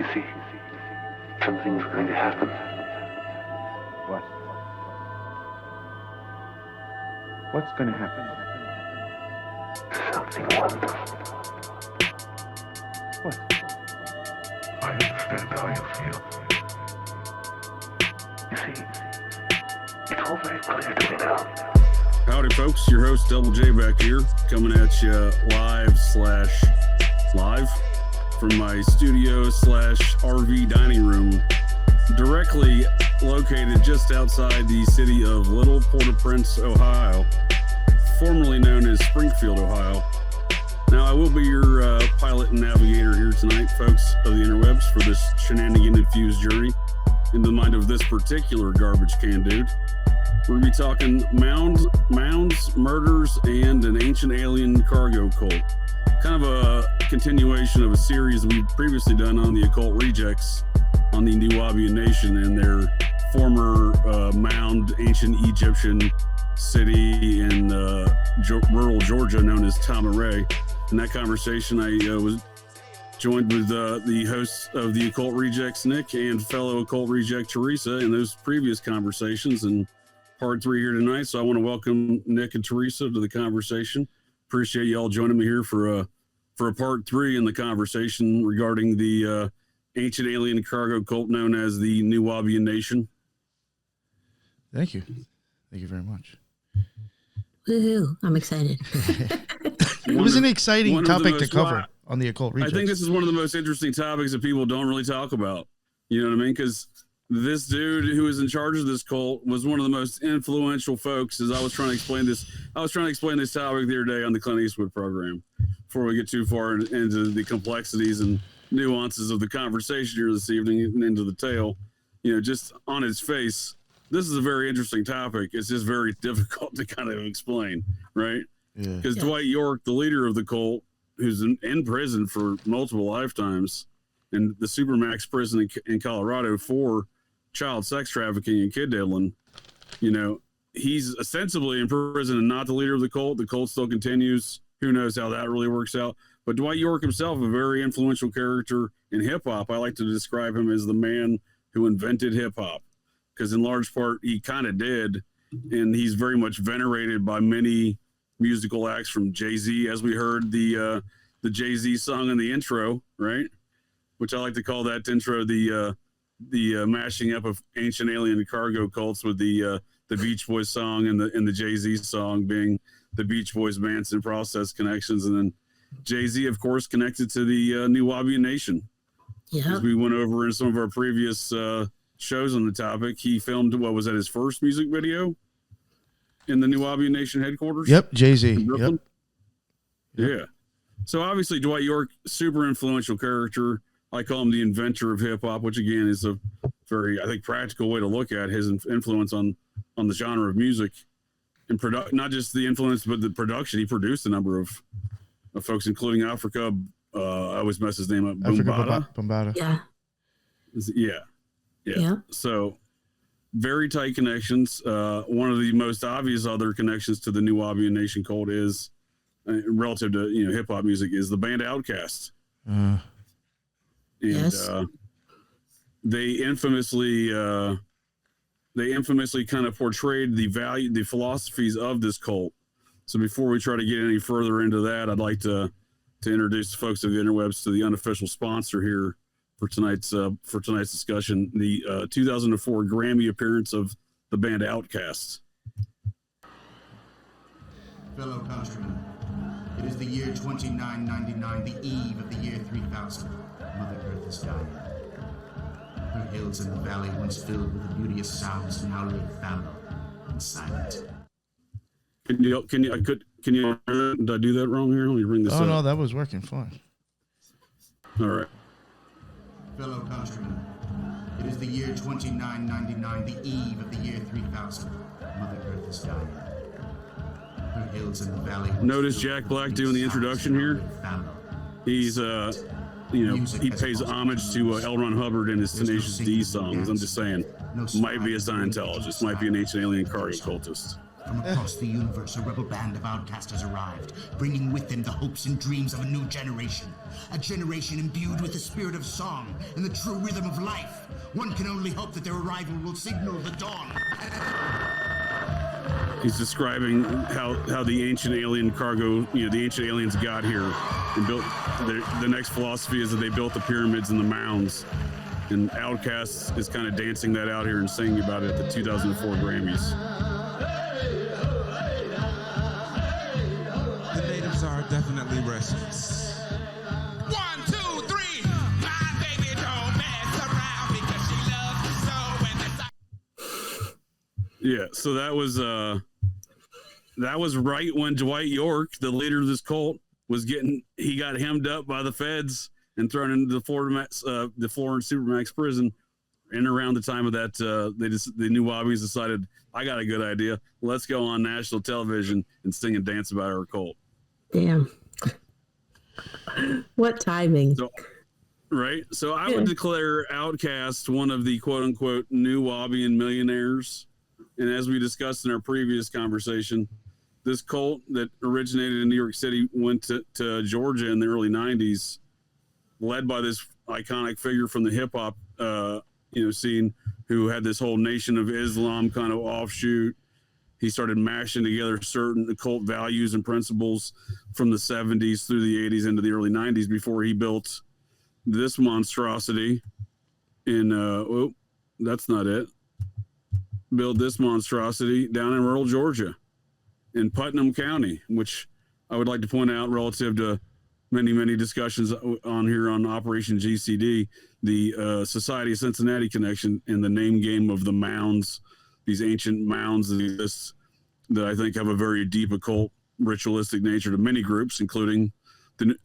You see, something's going to happen. What? What's going to happen? Something wonderful. What? I understand how you feel. You see, it's all very clear to me now. Howdy, folks. Your host, Double J, back here, coming at you live from my studio/RV dining room, directly located just outside the city of Little Port-au-Prince, Ohio, formerly known as Springfield, Ohio. Now, I will be your pilot and navigator here tonight, folks of the interwebs, for this shenanigan-infused journey in the mind of this particular garbage can dude. We're going to be talking mounds, murders, and an ancient alien cargo cult. Kind of a continuation of a series we've previously done on the Occult Rejects on the Nuwaubian Nation and their former mound, ancient Egyptian city in rural Georgia known as Tamaray. In that conversation, I was joined with the hosts of the Occult Rejects, Nick, and fellow Occult Reject, Theresa, in those previous conversations. And part 3 here tonight. So I want to welcome Nick and Theresa to the conversation. Appreciate y'all joining me here for a part 3 in the conversation regarding the ancient alien cargo cult known as the Nuwaubian Nation. Thank you very much. Woohoo! I'm excited. It was an exciting topic to cover on the Occult Rejects. I think this is one of the most interesting topics that people don't really talk about. You know what I mean? Because this dude who is in charge of this cult was one of the most influential folks. As I was trying to explain this topic the other day on the Clint Eastwood program. Before we get too far into the complexities and nuances of the conversation here this evening and into the tale, you know, just on its face, this is a very interesting topic. It's just very difficult to kind of explain, right? Because Dwight York, the leader of the cult, who's in prison for multiple lifetimes, in the Supermax prison in Colorado for child sex trafficking and kid diddling, you know, he's ostensibly in prison and not the leader of the cult. The cult still continues. Who knows how that really works out? But Dwight York himself, a very influential character in hip hop. I like to describe him as the man who invented hip hop, because in large part he kind of did, and he's very much venerated by many musical acts, from Jay-Z, as we heard the Jay-Z song in the intro, right? Which I like to call that intro the mashing up of ancient alien cargo cults, with the Beach Boys song and the Jay-Z song being the Beach Boys, Vance, and Process connections, and then Jay-Z, of course, connected to the Nuwaubian Nation. Yeah, as we went over in some of our previous shows on the topic, he filmed his first music video in the Nuwaubian Nation headquarters. Yep, Jay-Z. Yep. Yeah. So obviously Dwight York, super influential character. I call him the inventor of hip hop, which again is a very, I think, practical way to look at his influence on the genre of music and not just the influence, but the production. He produced a number of folks, including Africa. I always mess his name up. Bambaataa. Yeah. So very tight connections. One of the most obvious other connections to the Nuwaubian Nation cult is relative to, you know, hip hop music, is the band Outkast. Yes. They infamously kind of portrayed the philosophies of this cult. So before we try to get any further into that, I'd like to introduce the folks of the interwebs to the unofficial sponsor here for tonight's discussion, the 2004 Grammy appearance of the band Outkast. Fellow countrymen, it is the year 2999, the eve of the year 3000. Mother Earth is dying. Her hills and the valley, once filled with the beauteous sounds, now lay fallow and silent. Can you did I do that wrong here? Let me bring this up. Oh no, that was working fine. All right. Fellow countrymen, it is the year 2999, the eve of the year 3000. Mother Earth is dying. Her hills and the valley. Notice Jack Black doing the introduction here. He's he pays homage to L. Ron Hubbard and his Tenacious D songs. I'm just saying, might be a Scientologist, might be an ancient alien cargo cultist. From across the universe, a rebel band of outcasters arrived, bringing with them the hopes and dreams of a new generation. A generation imbued with the spirit of song and the true rhythm of life. One can only hope that their arrival will signal the dawn. He's describing how the ancient alien cargo, the ancient aliens got here and built. The next philosophy is that they built the pyramids and the mounds. And Outkast is kind of dancing that out here and singing about it at the 2004 Grammys. The natives are definitely restless. 1, 2, 3. My baby don't mess around because she loves me so. Yeah, so that was right when Dwight York, the leader of this cult, he got hemmed up by the feds and thrown into the Florida Supermax prison. And around the time of that, the Nuwaubians decided, I got a good idea. Let's go on national television and sing and dance about our cult. Damn. What timing. So I would declare Outkast one of the quote-unquote Nuwaubian millionaires. And as we discussed in our previous conversation, this cult that originated in New York City went to Georgia in the early 90s, led by this iconic figure from the hip-hop scene who had this whole Nation of Islam kind of offshoot. He started mashing together certain occult values and principles from the 70s through the 80s into the early 90s before he built this monstrosity in that's not it. Built this monstrosity down in rural Georgia in Putnam County, which I would like to point out relative to many discussions on here on Operation GCD, the Society of Cincinnati connection and the name game of the mounds, these ancient mounds that exist that I think have a very deep occult ritualistic nature to many groups, including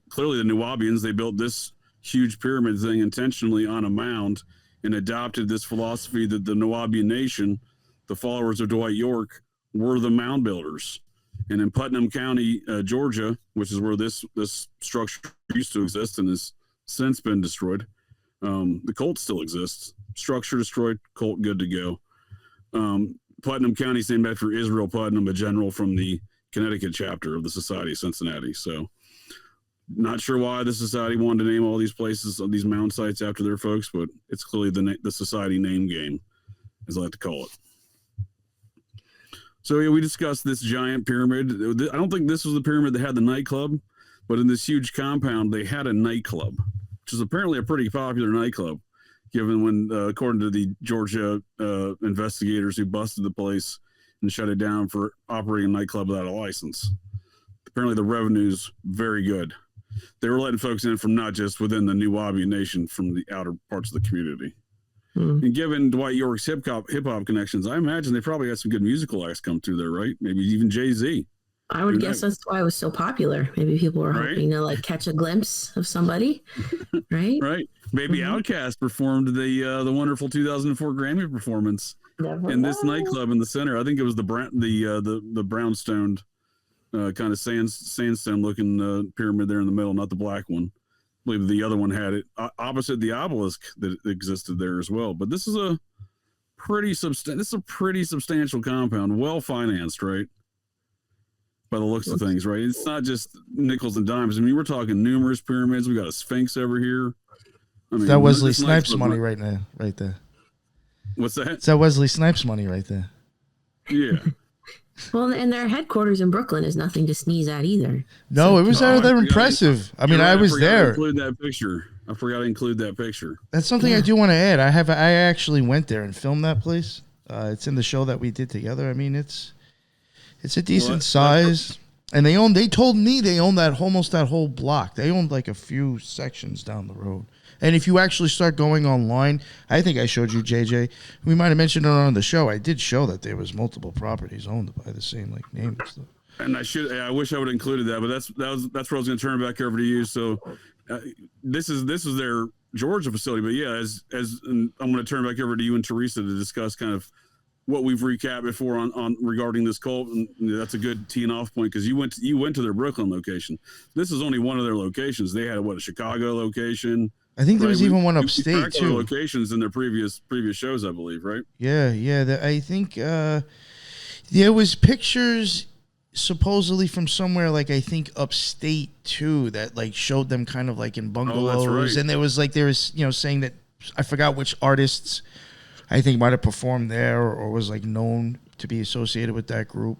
clearly the Nuwaubians. They built this huge pyramid thing intentionally on a mound and adopted this philosophy that the Nuwaubian Nation, the followers of Dwight York, were the mound builders. And in Putnam County, Georgia, which is where this structure used to exist and has since been destroyed, the cult still exists. Structure destroyed, cult good to go. Putnam County is named after Israel Putnam, a general from the Connecticut chapter of the Society of Cincinnati. So not sure why the society wanted to name all these places, these mound sites after their folks, but it's clearly the society name game, as I like to call it. So yeah, we discussed this giant pyramid. I don't think this was the pyramid that had the nightclub, but in this huge compound, they had a nightclub, which is apparently a pretty popular nightclub, given when, according to the Georgia investigators who busted the place and shut it down for operating a nightclub without a license. Apparently the revenue's very good. They were letting folks in from not just within the Nuwaubian Nation, from the outer parts of the community. And given Dwight York's hip hop connections, I imagine they probably had some good musical acts come through there, right? Maybe even Jay-Z. I would guess that's why it was so popular. Maybe people were hoping to catch a glimpse of somebody, right? Right. Maybe Outkast performed the wonderful 2004 Grammy performance in this nightclub in the center. I think it was the brownstone kind of sandstone looking pyramid there in the middle, not the black one. I believe the other one had it opposite the obelisk that existed there as well. But this is a pretty substantial compound, well financed, right? By the looks of things, right? It's not just nickels and dimes. I mean, we're talking numerous pyramids. We got a Sphinx over here. I mean, that Wesley Snipes money right there. What's that? It's that Wesley Snipes money right there. Yeah. Well, and their headquarters in Brooklyn is nothing to sneeze at either. No, it was they're impressive. I mean, I was there. Include that picture. I forgot to include that picture. That's something I do want to add. I actually went there and filmed that place. It's in the show that we did together. I mean, it's a decent size, and they told me they own almost that whole block. They owned like a few sections down the road. And if you actually start going online, I think I showed you, JJ. We might have mentioned it on the show. I did show that there was multiple properties owned by the same name and stuff. And I wish I would have included that, but that's where I was going to turn it back over to you. So this is their Georgia facility, but yeah, as and I'm going to turn it back over to you and Theresa to discuss kind of what we've recapped before on regarding this cult, and that's a good teeing off point because you went to their Brooklyn location. This is only one of their locations. They had a Chicago location. I think there was even one upstate too. Locations in their previous shows, I believe, right? Yeah. I think, There was pictures supposedly from somewhere like I think upstate too that like showed them kind of like in bungalows, right. and there was saying that I forgot which artists I think might have performed there or was like known to be associated with that group.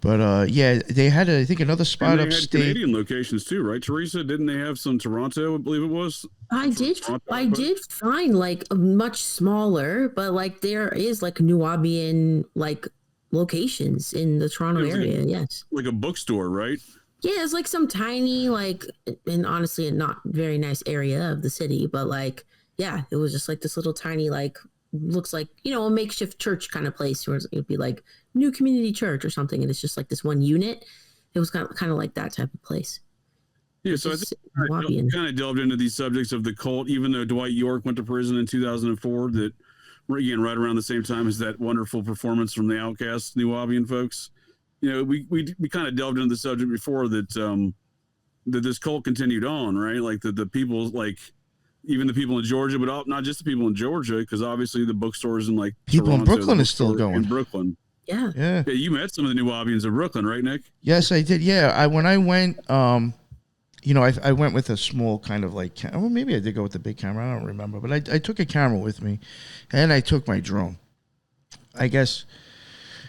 But yeah, they had I think another spot and they upstate. had Canadian locations too, right? Teresa, didn't they have some Toronto? I believe it was. I did find like a much smaller, but like there is like Nuwaubian like locations in the Toronto area. Yes, like a bookstore, right? Yeah, it's like some tiny like, and honestly, a not very nice area of the city, but like yeah, it was just like this little tiny like looks like a makeshift church kind of place where it'd be like New Community Church or something, and it's just like this one unit. It was kind of like that type of place. Yeah, so I think I kind of delved into these subjects of the cult, even though Dwight York went to prison in 2004. That again, right around the same time as that wonderful performance from the Outkast Nuwaubian folks. We kind of delved into the subject before that that this cult continued on, right? Like the people, like even the people in Georgia, but not just the people in Georgia, because obviously the bookstores in like people Toronto, in Brooklyn is still going. In Brooklyn. Yeah. You met some of the Nuwaubians of Brooklyn, right, Nick? Yes, I did. Yeah, when I went, I went with a small kind of like, well, maybe I did go with the big camera. I don't remember, but I took a camera with me, and I took my drone. I guess,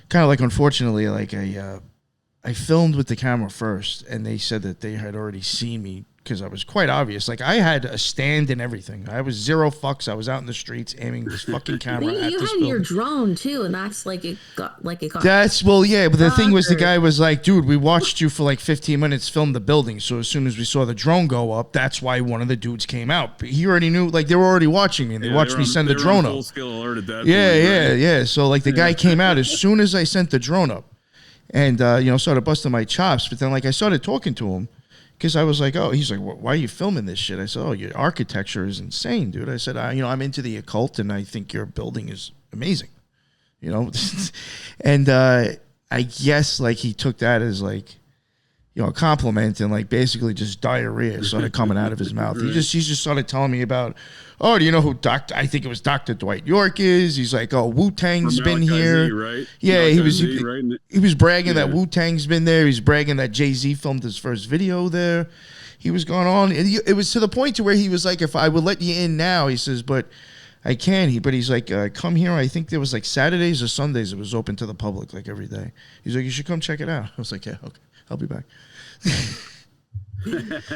kind of like, unfortunately, like I filmed with the camera first, and they said that they had already seen me because I was quite obvious. Like I had a stand and everything. I was zero fucks. I was out in the streets aiming this fucking camera at you this had building. your drone too, and that's like it got. That's yeah. But the thing was, the guy was like, "Dude, we watched you for like 15 minutes film the building. So as soon as we saw the drone go up, that's why one of the dudes came out. But he already knew, like they were already watching me, and they watched me send the drone up. Full scale alert at that yeah, point, yeah. So like the guy came out as soon as I sent the drone up, and started busting my chops. But then like I started talking to him. Because I was like, oh, he's like, why are you filming this shit? I said, oh, your architecture is insane, dude. I said, I'm into the occult, and I think your building is amazing, and I guess like he took that as like, a compliment, and like basically just diarrhea started coming out of his mouth. He just started telling me about, oh, do you know who I think it was Dr. Dwight York is? He's like, oh, Wu-Tang's been here. Z, right? Yeah, he was bragging Yeah. that Wu-Tang's been there. He's bragging that Jay-Z filmed his first video there. He was going on. It was to the point to where he was like, if I would let you in now, he says, but I can. But he's like, come here. I think there was like Saturdays or Sundays it was open to the public like every day. He's like, you should come check it out. I was like, yeah, okay, I'll be back.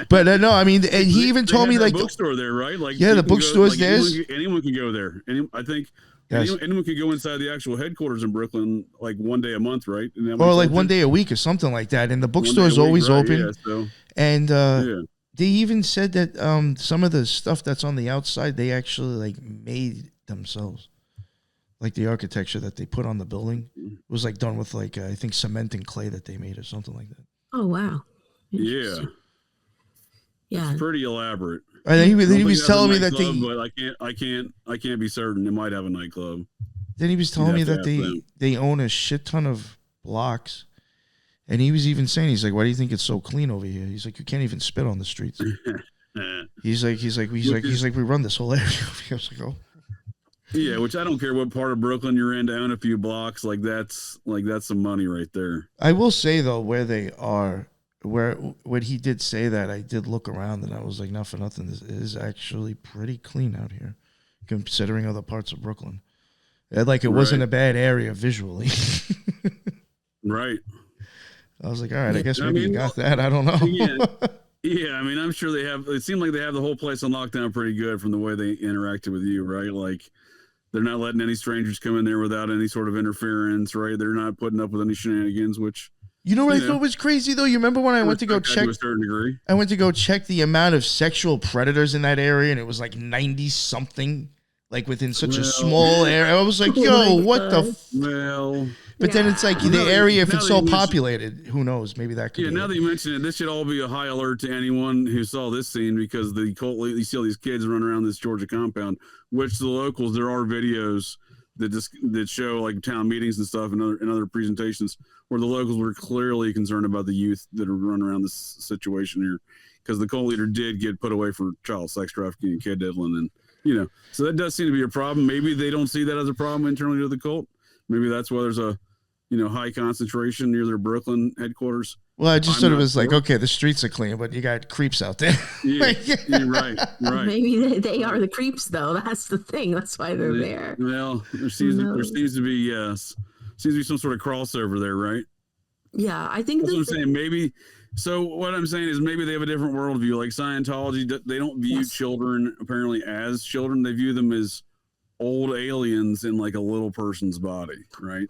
But no, I mean, and he even told me like the bookstore there, right? Like the bookstore's there. Anyone can go there. I think yes. anyone can go inside the actual headquarters in Brooklyn like one day a month, right? Or like one day a week or something like that. And the bookstore is always open. Yeah, so, and they even said that some of the stuff that's on the outside they actually like made themselves. Like the architecture that they put on the building was like done with like I think cement and clay that they made or something like that. Oh wow! Yeah, yeah, it's pretty elaborate. And he was telling me that I can't be certain. It might have a nightclub. Then he was telling me that they own a shit ton of blocks, and he was even saying, he's like, why do you think it's so clean over here? He's like, you can't even spit on the streets. he's like, we run this whole area. I was like, oh. Yeah, which I don't care what part of Brooklyn you're in, down a few blocks, like that's some money right there. I will say though, where they are, when he did say that, I did look around and I was like, not for nothing, this is actually pretty clean out here, considering other parts of Brooklyn. Like it wasn't a bad area visually. Right. I was like, all right, I guess maybe you got that. I don't know. Yeah, I mean, I'm sure they have. It seemed like they have the whole place on lockdown pretty good from the way they interacted with you, right? Like. They're not letting any strangers come in there without any sort of interference, right? They're not putting up with any shenanigans, which... I thought was crazy, though? You remember when I went to go check... To a certain degree. I went to go check the amount of sexual predators in that area, and it was like 90-something, like within such a small area. I was like, yo, what the... But then it's like the area, if it's so populated, who knows? Maybe that could be... Yeah, now that you mention it, this should all be a high alert to anyone who saw this scene, because the cult, you see all these kids running around this Georgia compound, which the locals, there are videos that show like town meetings and stuff and other presentations where the locals were clearly concerned about the youth that are running around this situation here, because the cult leader did get put away for child sex trafficking and kid diddling, and so that does seem to be a problem. Maybe they don't see that as a problem internally to the cult. Maybe that's why there's a high concentration near their Brooklyn headquarters. Well, I just I'm thought it not was like, sure. okay, the streets are clean, but you got creeps out there. Yeah, yeah, right. Maybe they are the creeps, though. That's the thing. That's why they're there. Well, there seems to be some sort of crossover there, right? Yeah, I think That's what I'm saying. Maybe. So what I'm saying is maybe they have a different worldview. Like Scientology, they don't view children apparently as children. They view them as old aliens in like a little person's body, right?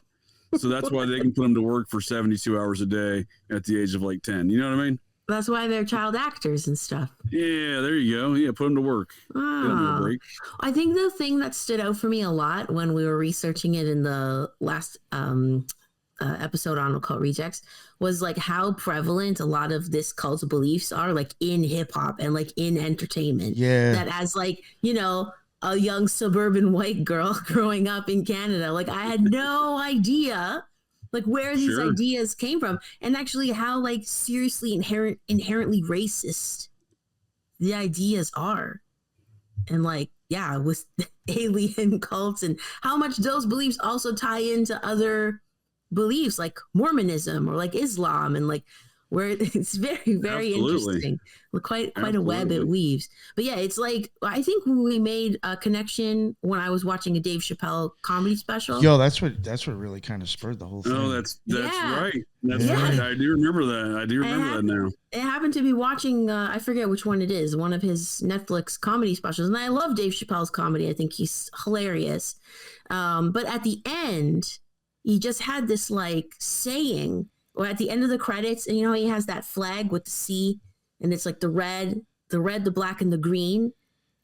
So that's why they can put them to work for 72 hours a day at the age of like 10. You know what I mean? That's why they're child actors and stuff. Yeah, there you go. Yeah, put them to work. I think the thing that stood out for me a lot when we were researching it in the last episode on Occult Rejects was like how prevalent a lot of this cult's beliefs are like in hip hop and like in entertainment. Yeah. That as like, a young suburban white girl growing up in Canada, like I had no idea like where these ideas came from, and actually how like seriously inherently racist the ideas are. And like, yeah, with alien cults and how much those beliefs also tie into other beliefs like Mormonism or like Islam, and like where it's very, very interesting. Quite a web it weaves. But yeah, it's like I think we made a connection when I was watching a Dave Chappelle comedy special. Yo, that's what really kind of spurred the whole thing. Oh, that's right. That's right. I do remember that. That now. It happened to be watching, I forget which one it is, one of his Netflix comedy specials. And I love Dave Chappelle's comedy. I think he's hilarious. But at the end, he just had this like saying, or at the end of the credits, and he has that flag with the C, and it's like the red, the black, and the green.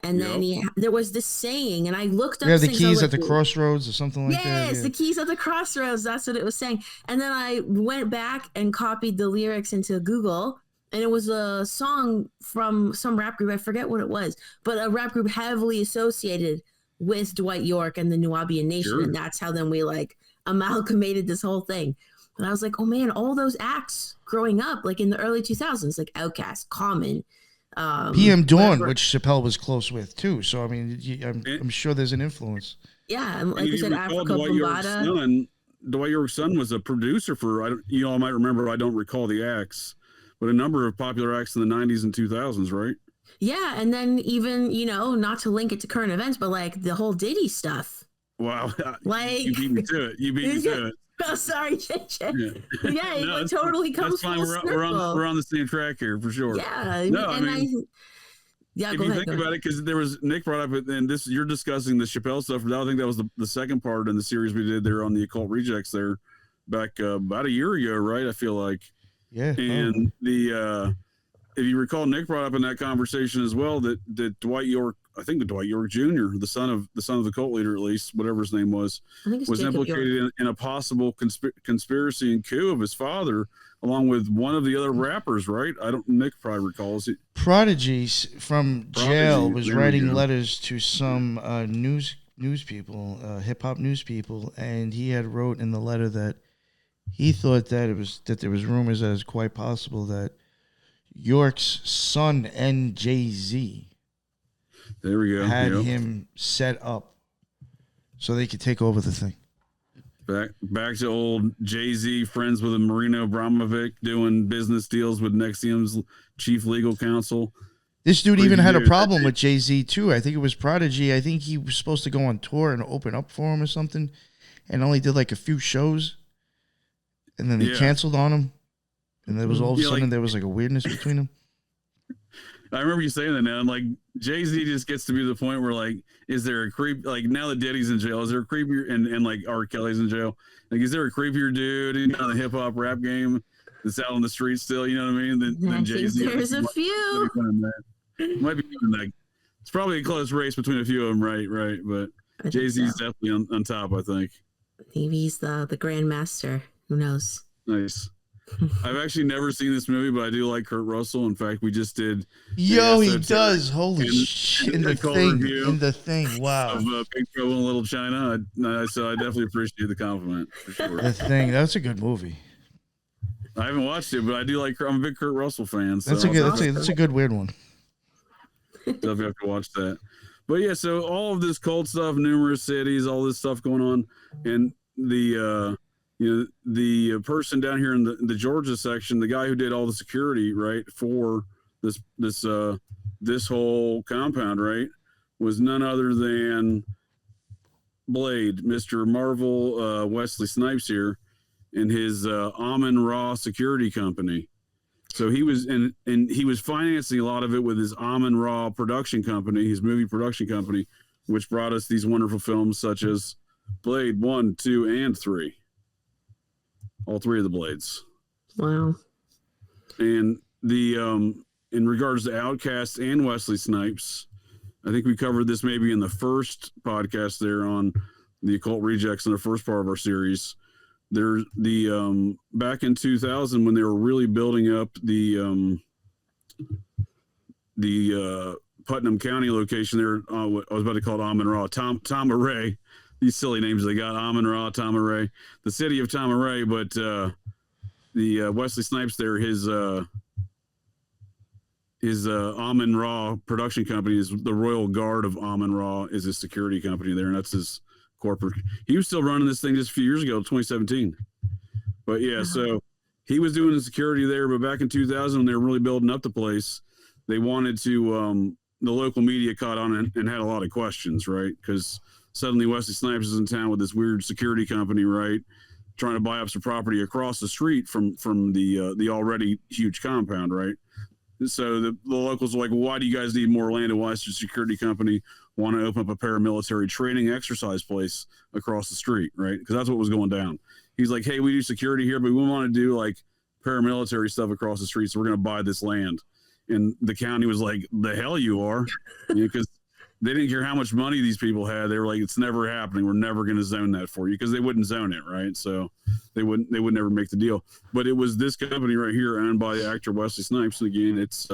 And then there was this saying, and I looked up. Yeah, the keys at the crossroads or something like that. Yes, the keys at the crossroads. That's what it was saying. And then I went back and copied the lyrics into Google, and it was a song from some rap group. I forget what it was, but a rap group heavily associated with Dwight York and the Nuwaubian Nation. Sure. And that's how then we like amalgamated this whole thing. And I was like, oh man, all those acts growing up, like in the early 2000s, like Outkast, Common, PM Dawn, which Chappelle was close with too. So I mean, I'm sure there's an influence. Yeah, and like you said, Africa Bombada. Dwight York's son was a producer for. You all might remember. I don't recall the acts, but a number of popular acts in the 90s and 2000s, right? Yeah, and then even not to link it to current events, but like the whole Diddy stuff. Wow, like you beat me to it. You beat me to it. Oh, sorry, JJ. Yeah, it totally comes full circle. We're on the same track here for sure. Yeah, no, and if you think about it, because there was Nick brought up, and this you're discussing the Chappelle stuff. I think that was the second part in the series we did there on the Occult Rejects there back about a year ago, right? I feel like. Yeah. And if you recall, Nick brought up in that conversation as well that Dwight York, I think the Dwight York Jr., the son of the cult leader, at least whatever his name was implicated in a possible conspiracy and coup of his father, along with one of the other rappers, right? Nick probably recalls it. Prodigy from jail was writing letters to some news people, hip hop news people, and he had wrote in the letter that he thought that there was rumors that it's quite possible that York's son and Jay-Z there we go. had him set up so they could take over the thing. Back to old Jay-Z, friends with Marino Abramovic, doing business deals with Nexium's chief legal counsel. This dude even had a problem with Jay-Z too. I think it was Prodigy. I think he was supposed to go on tour and open up for him or something, and only did like a few shows, and then they canceled on him. And there was all of a sudden there was like a weirdness between them. I remember you saying that now. And like Jay-Z just gets to be the point where like, is there a creep? Like now that Diddy's in jail, is there a creepier and like R. Kelly's in jail? Like, is there a creepier dude in the hip hop rap game that's out on the street still? You know what I mean? Than Jay-Z. There's a few. Might be like it's probably a close race between a few of them, right? But Jay-Z's definitely on top, I think. Maybe he's the grandmaster. Who knows? Nice. I've actually never seen this movie, but I do like Kurt Russell. In fact, we just did. Yo, he does. Holy shit! In the thing. Wow. Of Big Trouble in Little China. So I definitely appreciate the compliment for sure. The Thing. That's a good movie. I haven't watched it, but I do like. I'm a big Kurt Russell fan. So that's a good weird one. Definitely have to watch that. But yeah, so all of this cult stuff, numerous cities, all this stuff going on, and the the person down here in the Georgia section, the guy who did all the security, right, for this whole compound, right, was none other than Blade, Mr. Marvel, Wesley Snipes here, and his Amon Ra security company. So he was and he was financing a lot of it with his Amon Ra production company, his movie production company, which brought us these wonderful films such as Blade 1, 2, and 3. All 3 of the Blades. Wow. And the in regards to Outkast and Wesley Snipes, I think we covered this maybe in the first podcast there on the Occult Rejects in the first part of our series. There, the back in 2000 when they were really building up the Putnam County location there, I was about to call it Amon Ra, Tama Ray. These silly names they got, Amon Ra, Tama Ray, the city of Tama Ray. But the Wesley Snipes there, his Amon Ra production company is the Royal Guard of Amon Ra, is his security company there, and that's his corporate. He was still running this thing just a few years ago, 2017. But yeah, so he was doing the security there. But back in 2000, when they were really building up the place, they wanted to. The local media caught on and had a lot of questions, right? Because suddenly Wesley Snipes is in town with this weird security company, right? Trying to buy up some property across the street from the already huge compound, right? So the locals were like, well, why do you guys need more land? And why does your security company want to open up a paramilitary training exercise place across the street, right? Because that's what was going down. He's like, hey, we do security here, but we want to do like paramilitary stuff across the street, so we're going to buy this land. And the county was like, the hell you are, because they didn't care how much money these people had. They were like, it's never happening. We're never going to zone that for you, because they wouldn't zone it, right? So they would never make the deal. But it was this company right here, owned by the actor Wesley Snipes. And again, it's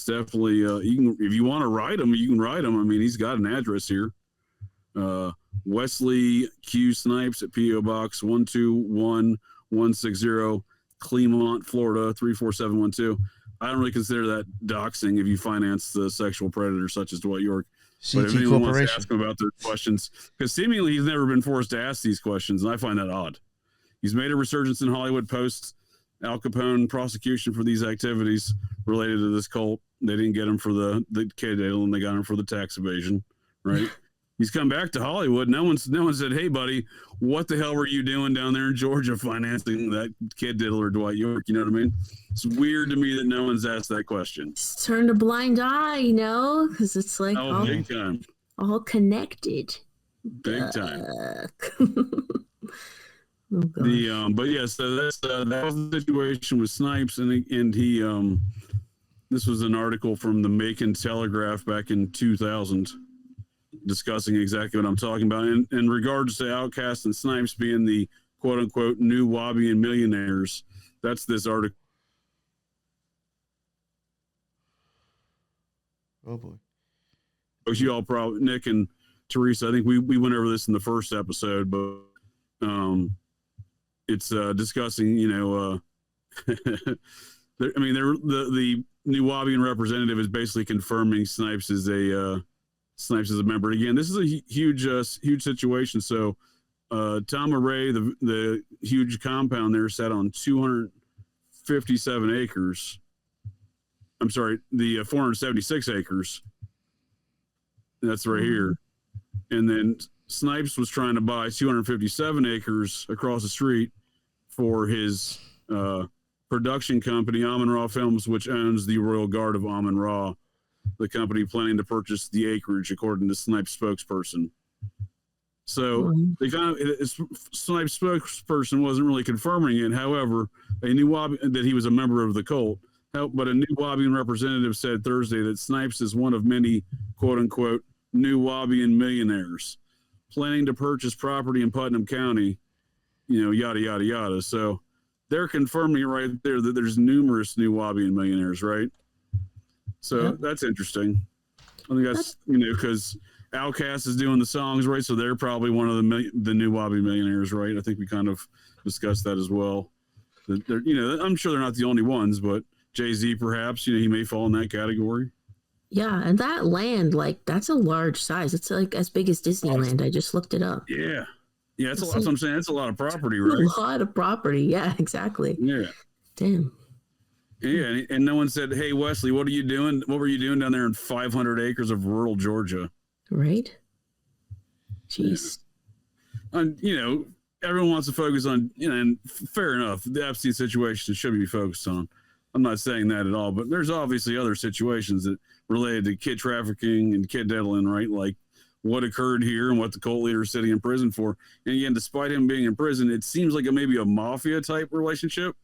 definitely you can, if you want to write him, you can write him. I mean, he's got an address here. Wesley Q Snipes at P.O. Box 121160, Clemont, Florida 34712. I don't really consider that doxing if you finance the sexual predator such as Dwight York. But if anyone wants to ask him about their questions, because seemingly he's never been forced to ask these questions, and I find that odd. He's made a resurgence in Hollywood post Al Capone prosecution for these activities related to this cult. They didn't get him for the kid deal, and they got him for the tax evasion, right? He's come back to Hollywood. No one said, hey, buddy, what the hell were you doing down there in Georgia financing that kid diddler Dwight York? You know what I mean? It's weird to me that no one's asked that question. Just turned a blind eye, because it's like big time. All connected. Big time. Oh, but yeah, so that's that was the situation with Snipes, and he this was an article from the Macon Telegraph back in 2000. Discussing exactly what I'm talking about in regards to Outkast and Snipes being the quote unquote Nuwaubian millionaires. That's this article. Oh boy. You all probably, Nick and Theresa, I think we went over this in the first episode, but it's discussing, the Nuwaubian representative is basically confirming Snipes is a member. Again, this is a huge situation. So, Tama Ray, the huge compound there, sat on 257 acres. I'm sorry, the 476 acres. That's right here. And then Snipes was trying to buy 257 acres across the street for his production company, Amon Ra Films, which owns the Royal Guard of Amon Ra. The company planning to purchase the acreage, according to Snipes' spokesperson. So they Snipes' spokesperson wasn't really confirming it. However, that he was a member of the cult. But a Nuwaubian representative said Thursday that Snipes is one of many quote unquote Nuwaubian millionaires planning to purchase property in Putnam County. Yada yada yada. So they're confirming right there that there's numerous Nuwaubian millionaires, right? So that's interesting. I think that's because Outkast is doing the songs, right? So they're probably one of the Nuwaubian millionaires, right? I think we kind of discussed that as well. I'm sure they're not the only ones, but Jay-Z perhaps, he may fall in that category. Yeah, and that land, that's a large size. It's like as big as Disneyland. I just looked it up. Yeah. Yeah, that's what I'm saying. That's a lot of property, right? A lot of property. Yeah, exactly. Yeah. Damn. Yeah, and no one said, "Hey, Wesley, what are you doing? What were you doing down there in 500 acres of rural Georgia?" Right. Jeez. Yeah. And everyone wants to focus on, and fair enough, the Epstein situation should be focused on. I'm not saying that at all, but there's obviously other situations that related to kid trafficking and kid diddling, right? Like what occurred here and what the cult leader is sitting in prison for. And again, despite him being in prison, it seems like maybe a mafia type relationship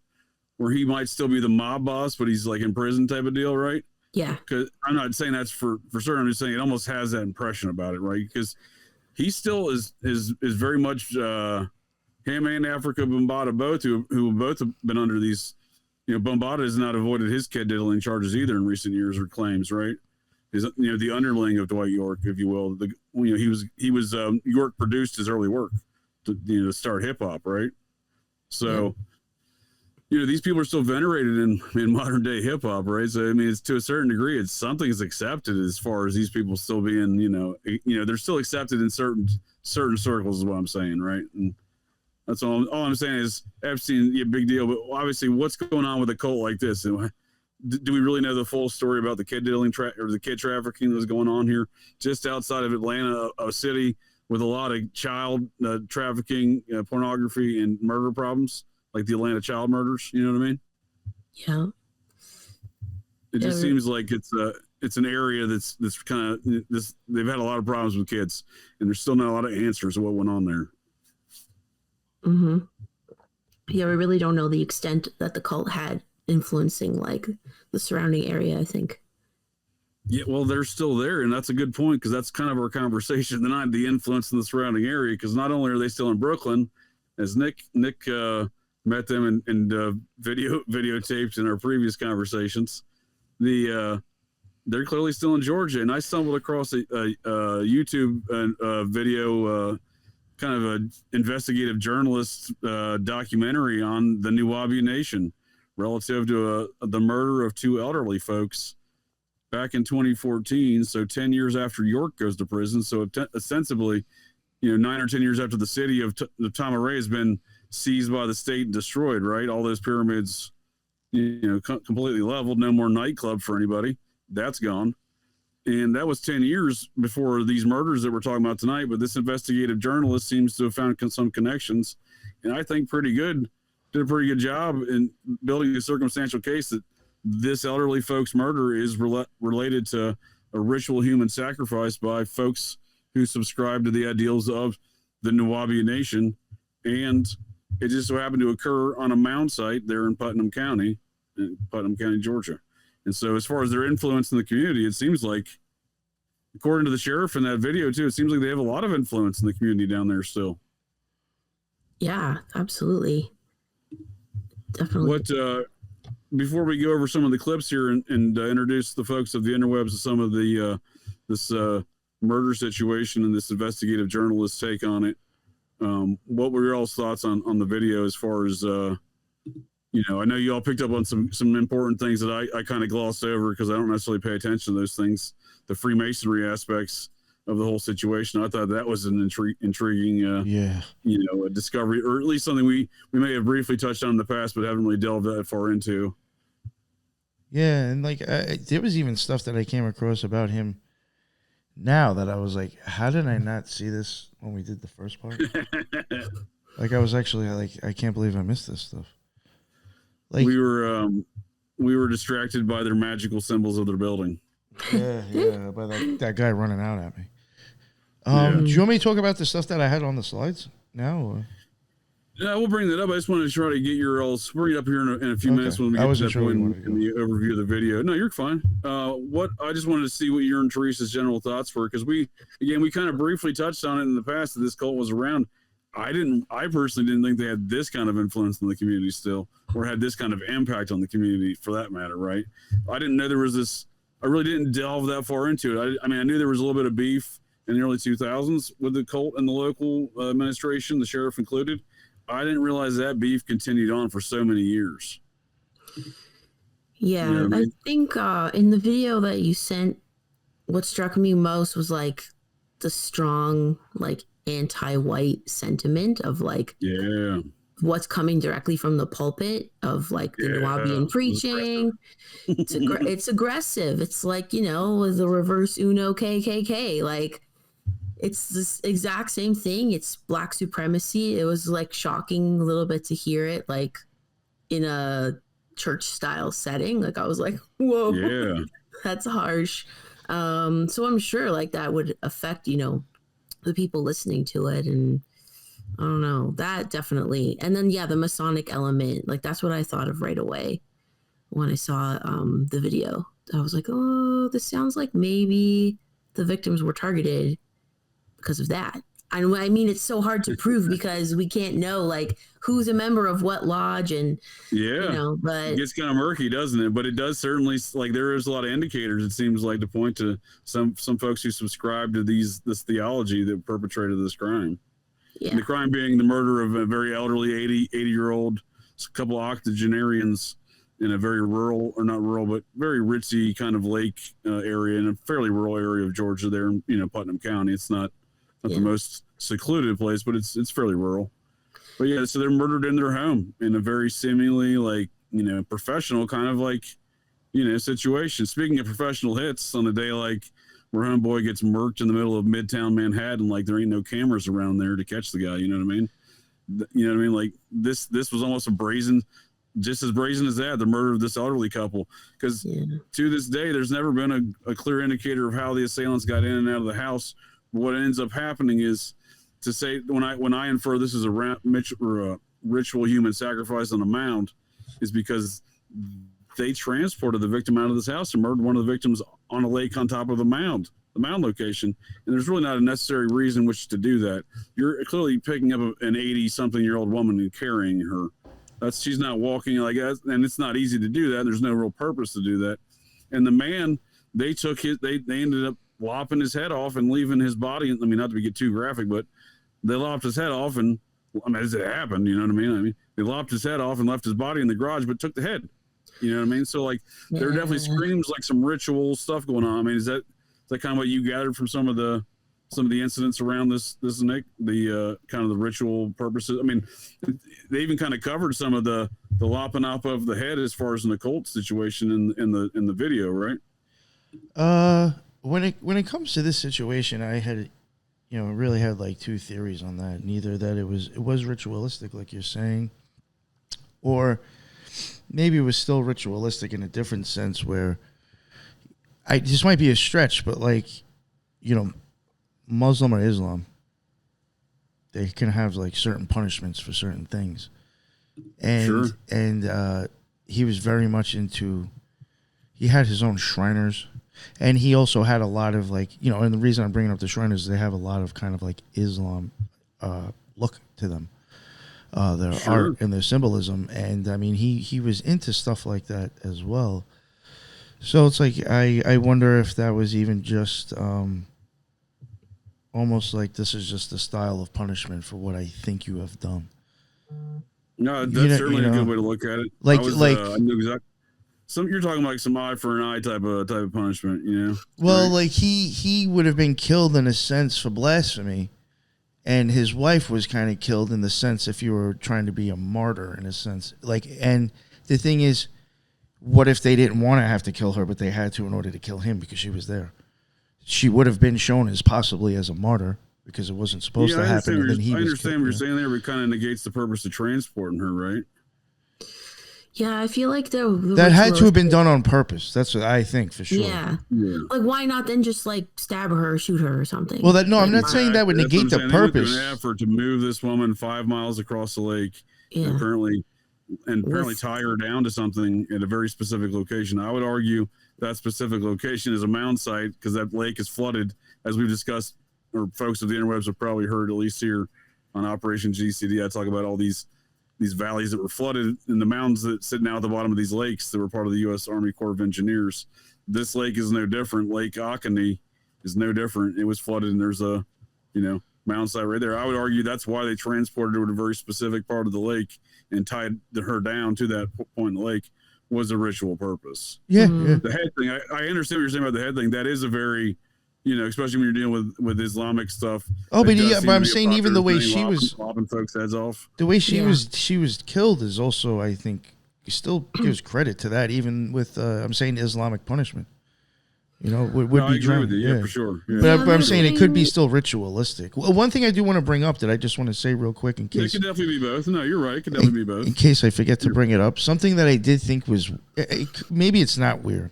where he might still be the mob boss, but he's like in prison type of deal, right? Yeah. Because I'm not saying that's for certain. I'm just saying it almost has that impression about it, right? Because he still is very much him and Africa Bombada both who both have been under these. Bombada has not avoided his kid diddling charges either in recent years or claims, right? Is the underling of Dwight York, if you will. He was York produced his early work to start hip hop, right? So. Yeah. These people are still venerated in modern day hip hop, right? So I mean, it's to a certain degree, it's something's accepted as far as these people still being, they're still accepted in certain circles, is what I'm saying, right? And that's all I'm saying is Epstein, yeah, big deal, but obviously, what's going on with a cult like this? Do we really know the full story about the kid diddling or the kid trafficking that was going on here, just outside of Atlanta, a city with a lot of child trafficking, pornography, and murder problems? Like the Atlanta child murders, you know what I mean? Yeah. It just seems like it's an area that's kind of this. They've had a lot of problems with kids, and there's still not a lot of answers to what went on there. Mm-hmm. Yeah, we really don't know the extent that the cult had influencing like the surrounding area, I think. Yeah, well, they're still there, and that's a good point because that's kind of our conversation tonight: the influence in the surrounding area. Because not only are they still in Brooklyn, as Nick met them and videotaped in our previous conversations. They're clearly still in Georgia, and I stumbled across a YouTube video, kind of an investigative journalist documentary on the Nuwaubian Nation relative to the murder of two elderly folks back in 2014. So 10 years after York goes to prison. So ostensibly, 9 or 10 years after the city of Tamaray has been seized by the state and destroyed, right? All those pyramids, completely leveled, no more nightclub for anybody. That's gone. And that was 10 years before these murders that we're talking about tonight. But this investigative journalist seems to have found some connections. And I think did a pretty good job in building a circumstantial case that this elderly folks' murder is related to a ritual human sacrifice by folks who subscribe to the ideals of the Nuwaubian Nation. And it just so happened to occur on a mound site there in Putnam County, Georgia. And so as far as their influence in the community, it seems like, according to the sheriff in that video too, it seems like they have a lot of influence in the community down there still. Yeah, absolutely. Definitely. What, before we go over some of the clips here and introduce the folks of the interwebs to some of the this murder situation and this investigative journalist take on it, what were your all's thoughts on the video as far as, I know you all picked up on some important things that I kind of glossed over because I don't necessarily pay attention to those things, the Freemasonry aspects of the whole situation. I thought that was an intriguing, a discovery, or at least something we may have briefly touched on in the past, but haven't really delved that far into. Yeah, and there was even stuff that I came across about him now that I was like, how did I not see this when we did the first part? I was actually I can't believe I missed this stuff. We were distracted by their magical symbols of their building. Yeah, by that guy running out at me. Do you want me to talk about the stuff that I had on the slides now? Or? Yeah, we'll bring that up. I just wanted to try to get bring it up here in a few minutes when we get to that point in the overview of the video. No, you're fine. I just wanted to see what your and Theresa's general thoughts were, because we kind of briefly touched on it in the past that this cult was around. I personally didn't think they had this kind of influence in the community still, or had this kind of impact on the community for that matter, right? I didn't know there was this. I really didn't delve that far into it. I knew there was a little bit of beef in the early 2000s with the cult and the local administration, the sheriff included. I didn't realize that beef continued on for so many years. Yeah, I think in the video that you sent, what struck me most was the strong anti-white sentiment of like Yeah. what's coming directly from the pulpit of like the Nuwaubian preaching. It's aggressive. It's like, you know, the reverse Uno KKK. Like, it's this exact same thing. It's black supremacy. It was like shocking a little bit to hear it like in a church style setting. Like, I was like, whoa, Yeah. that's harsh. So I'm sure like that would affect, you know, the people listening to it. And I don't know, that definitely. And then, yeah, the Masonic element, like that's what I thought of right away when I saw the video. I was like, oh, this sounds like maybe the victims were targeted because of that. I mean, it's so hard to prove because we can't know like who's a member of what lodge and, you know, but it gets kind of murky, doesn't it? But it does certainly, like, there is a lot of indicators, it seems like, to point to some folks who subscribe to this theology that perpetrated this crime. yeah. And the crime being the murder of a very elderly 80-year-old, a couple of octogenarians in a very rural, or not rural, but very ritzy kind of lake area in a fairly rural area of Georgia there in, you know, Putnam County. It's not the most secluded place, but it's fairly rural. But yeah, so they're murdered in their home in a very seemingly like, you know, professional kind of like, you know, situation. Speaking of professional hits, on a day like where homeboy gets murked in the middle of Midtown Manhattan, like there ain't no cameras around there to catch the guy. You know what I mean? You know what I mean? Like this was almost just as brazen as that, the murder of this elderly couple. Because to this day, there's never been a clear indicator of how the assailants got in and out of the house. What ends up happening is, to say, when I infer this is a ritual human sacrifice on a mound, is because they transported the victim out of this house and murdered one of the victims on a lake on top of the mound location. And there's really not a necessary reason which to do that. You're clearly picking up an 80-something-year-old woman and carrying her. She's not walking like that, and it's not easy to do that. There's no real purpose to do that. And the man, they ended up lopping his head off and leaving his body. I mean, not to get too graphic, but they lopped his head off, and I mean, as it happened, you know what I mean? I mean, they lopped his head off and left his body in the garage, but took the head. You know what I mean? So like, there definitely screams like some ritual stuff going on. I mean, is that kind of what you gathered from some of the incidents around this Nick, the kind of the ritual purposes? I mean, they even kind of covered some of the lopping up of the head as far as an occult situation in the video, right? When it comes to this situation, I had, you know, really had like two theories on that. Neither that it was ritualistic, like you're saying, or maybe it was still ritualistic in a different sense where this might be a stretch, but like, you know, Muslim or Islam, they can have like certain punishments for certain things. And he was very much he had his own Shriners. And he also had a lot of like, you know, and the reason I'm bringing up the Shriners is they have a lot of kind of like Islam look to them, their art and their symbolism. And I mean, he was into stuff like that as well. So it's like, I wonder if that was even just almost like this is just a style of punishment for what I think you have done. No, that's certainly a good way to look at it. I knew exactly. You're talking like some eye for an eye type of punishment, you know? Well, like he would have been killed in a sense for blasphemy, and his wife was kind of killed in the sense if you were trying to be a martyr in a sense. Like, and the thing is, what if they didn't want to have to kill her, but they had to in order to kill him because she was there? She would have been shown as possibly as a martyr because it wasn't supposed to happen. And then I understand what you're saying there, but it kind of negates the purpose of transporting her, right? Yeah, I feel like that had to have been done on purpose. That's what I think for sure. Yeah. Like, why not then just like stab her or shoot her or something? Well, I'm not saying that would negate the purpose. They went an effort to move this woman 5 miles across the lake, and apparently tie her down to something at a very specific location. I would argue that specific location is a mound site because that lake is flooded, as we've discussed, or folks of the interwebs have probably heard, at least here on Operation GCD. I talk about all these valleys that were flooded and the mounds that sit now at the bottom of these lakes that were part of the U.S. Army Corps of Engineers. This lake is no different. Lake Occult is no different. It was flooded, and there's a, mound site right there. I would argue that's why they transported her to a very specific part of the lake and tied her down to that point in the lake, was a ritual purpose. Yeah. The head thing, I understand what you're saying about the head thing. That is a very You know, especially when you're dealing with Islamic stuff. Oh, but It does yeah, seem but to I'm be a saying even the popular way thing, she was, lopping folks' heads off. the way she Yeah. was killed is also, I think, still gives credit to that. Even with, I'm saying Islamic punishment. You know, would No, I be agree drowned. with you. Yeah, for sure. Yeah. But I'm other saying it could be thing- still ritualistic. Well, one thing I do want to bring up that I just want to say real quick in It case could definitely be both. No, you're right. It could definitely be both. in case I forget to bring it up, something that I did think was maybe it's not weird,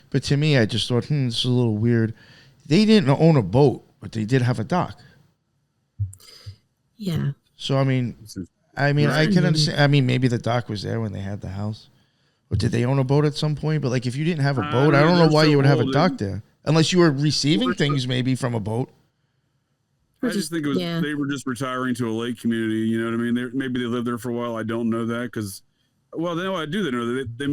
but to me I just thought, this is a little weird. They didn't own a boat, but they did have a dock. Yeah. So I mean, I can understand. I mean, maybe the dock was there when they had the house, or did they own a boat at some point? But like, if you didn't have a boat, I don't know why you would have a dock there, unless you were receiving things maybe from a boat. I just think it was they were just retiring to a lake community. You know what I mean? Maybe they lived there for a while. I don't know that because, well, they know I do. They know they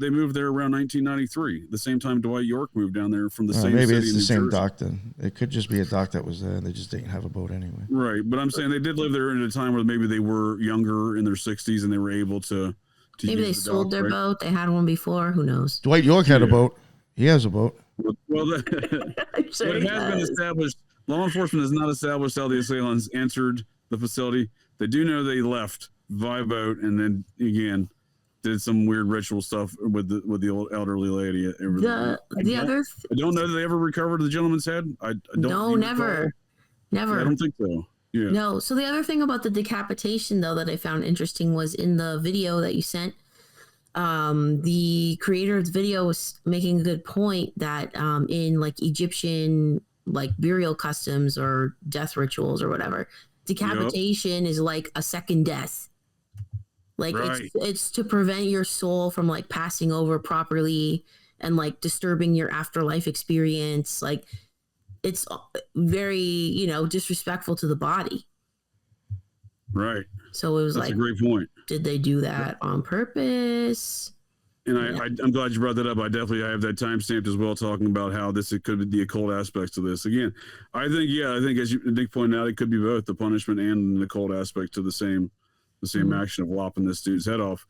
moved there around 1993, the same time Dwight York moved down there from the same. Maybe city it's in the New same Jersey. dock then. It could just be a dock that was there, and they just didn't have a boat anyway. Right, but I'm saying they did live there at a time where maybe they were younger in their 60s and they were able to Maybe they use the sold dock, their right? boat. They had one before. Who knows? Dwight York had a boat. He has a boat. Well, I'm sure but it he has been does. established. Law enforcement has not established how the assailants entered the facility. They do know they left via boat and then again did some weird ritual stuff with the old elderly lady. The other I don't know that they ever recovered the gentleman's head. I don't. no, even never, recall. never. I don't think so. Yeah. No. So the other thing about the decapitation, though, that I found interesting was in the video that you sent. The creator of the video was making a good point that in like Egyptian like burial customs or death rituals or whatever, decapitation is like a second death. Like it's to prevent your soul from like passing over properly and like disturbing your afterlife experience. Like it's very, disrespectful to the body. Right. So it was That's like, a great point. did they do that on purpose? And I'm glad you brought that up. I have that timestamped as well, talking about how it could be the occult aspects of this. Again, I think as Nick pointed out, it could be both the punishment and the occult aspect to the same action of lopping this dude's head off.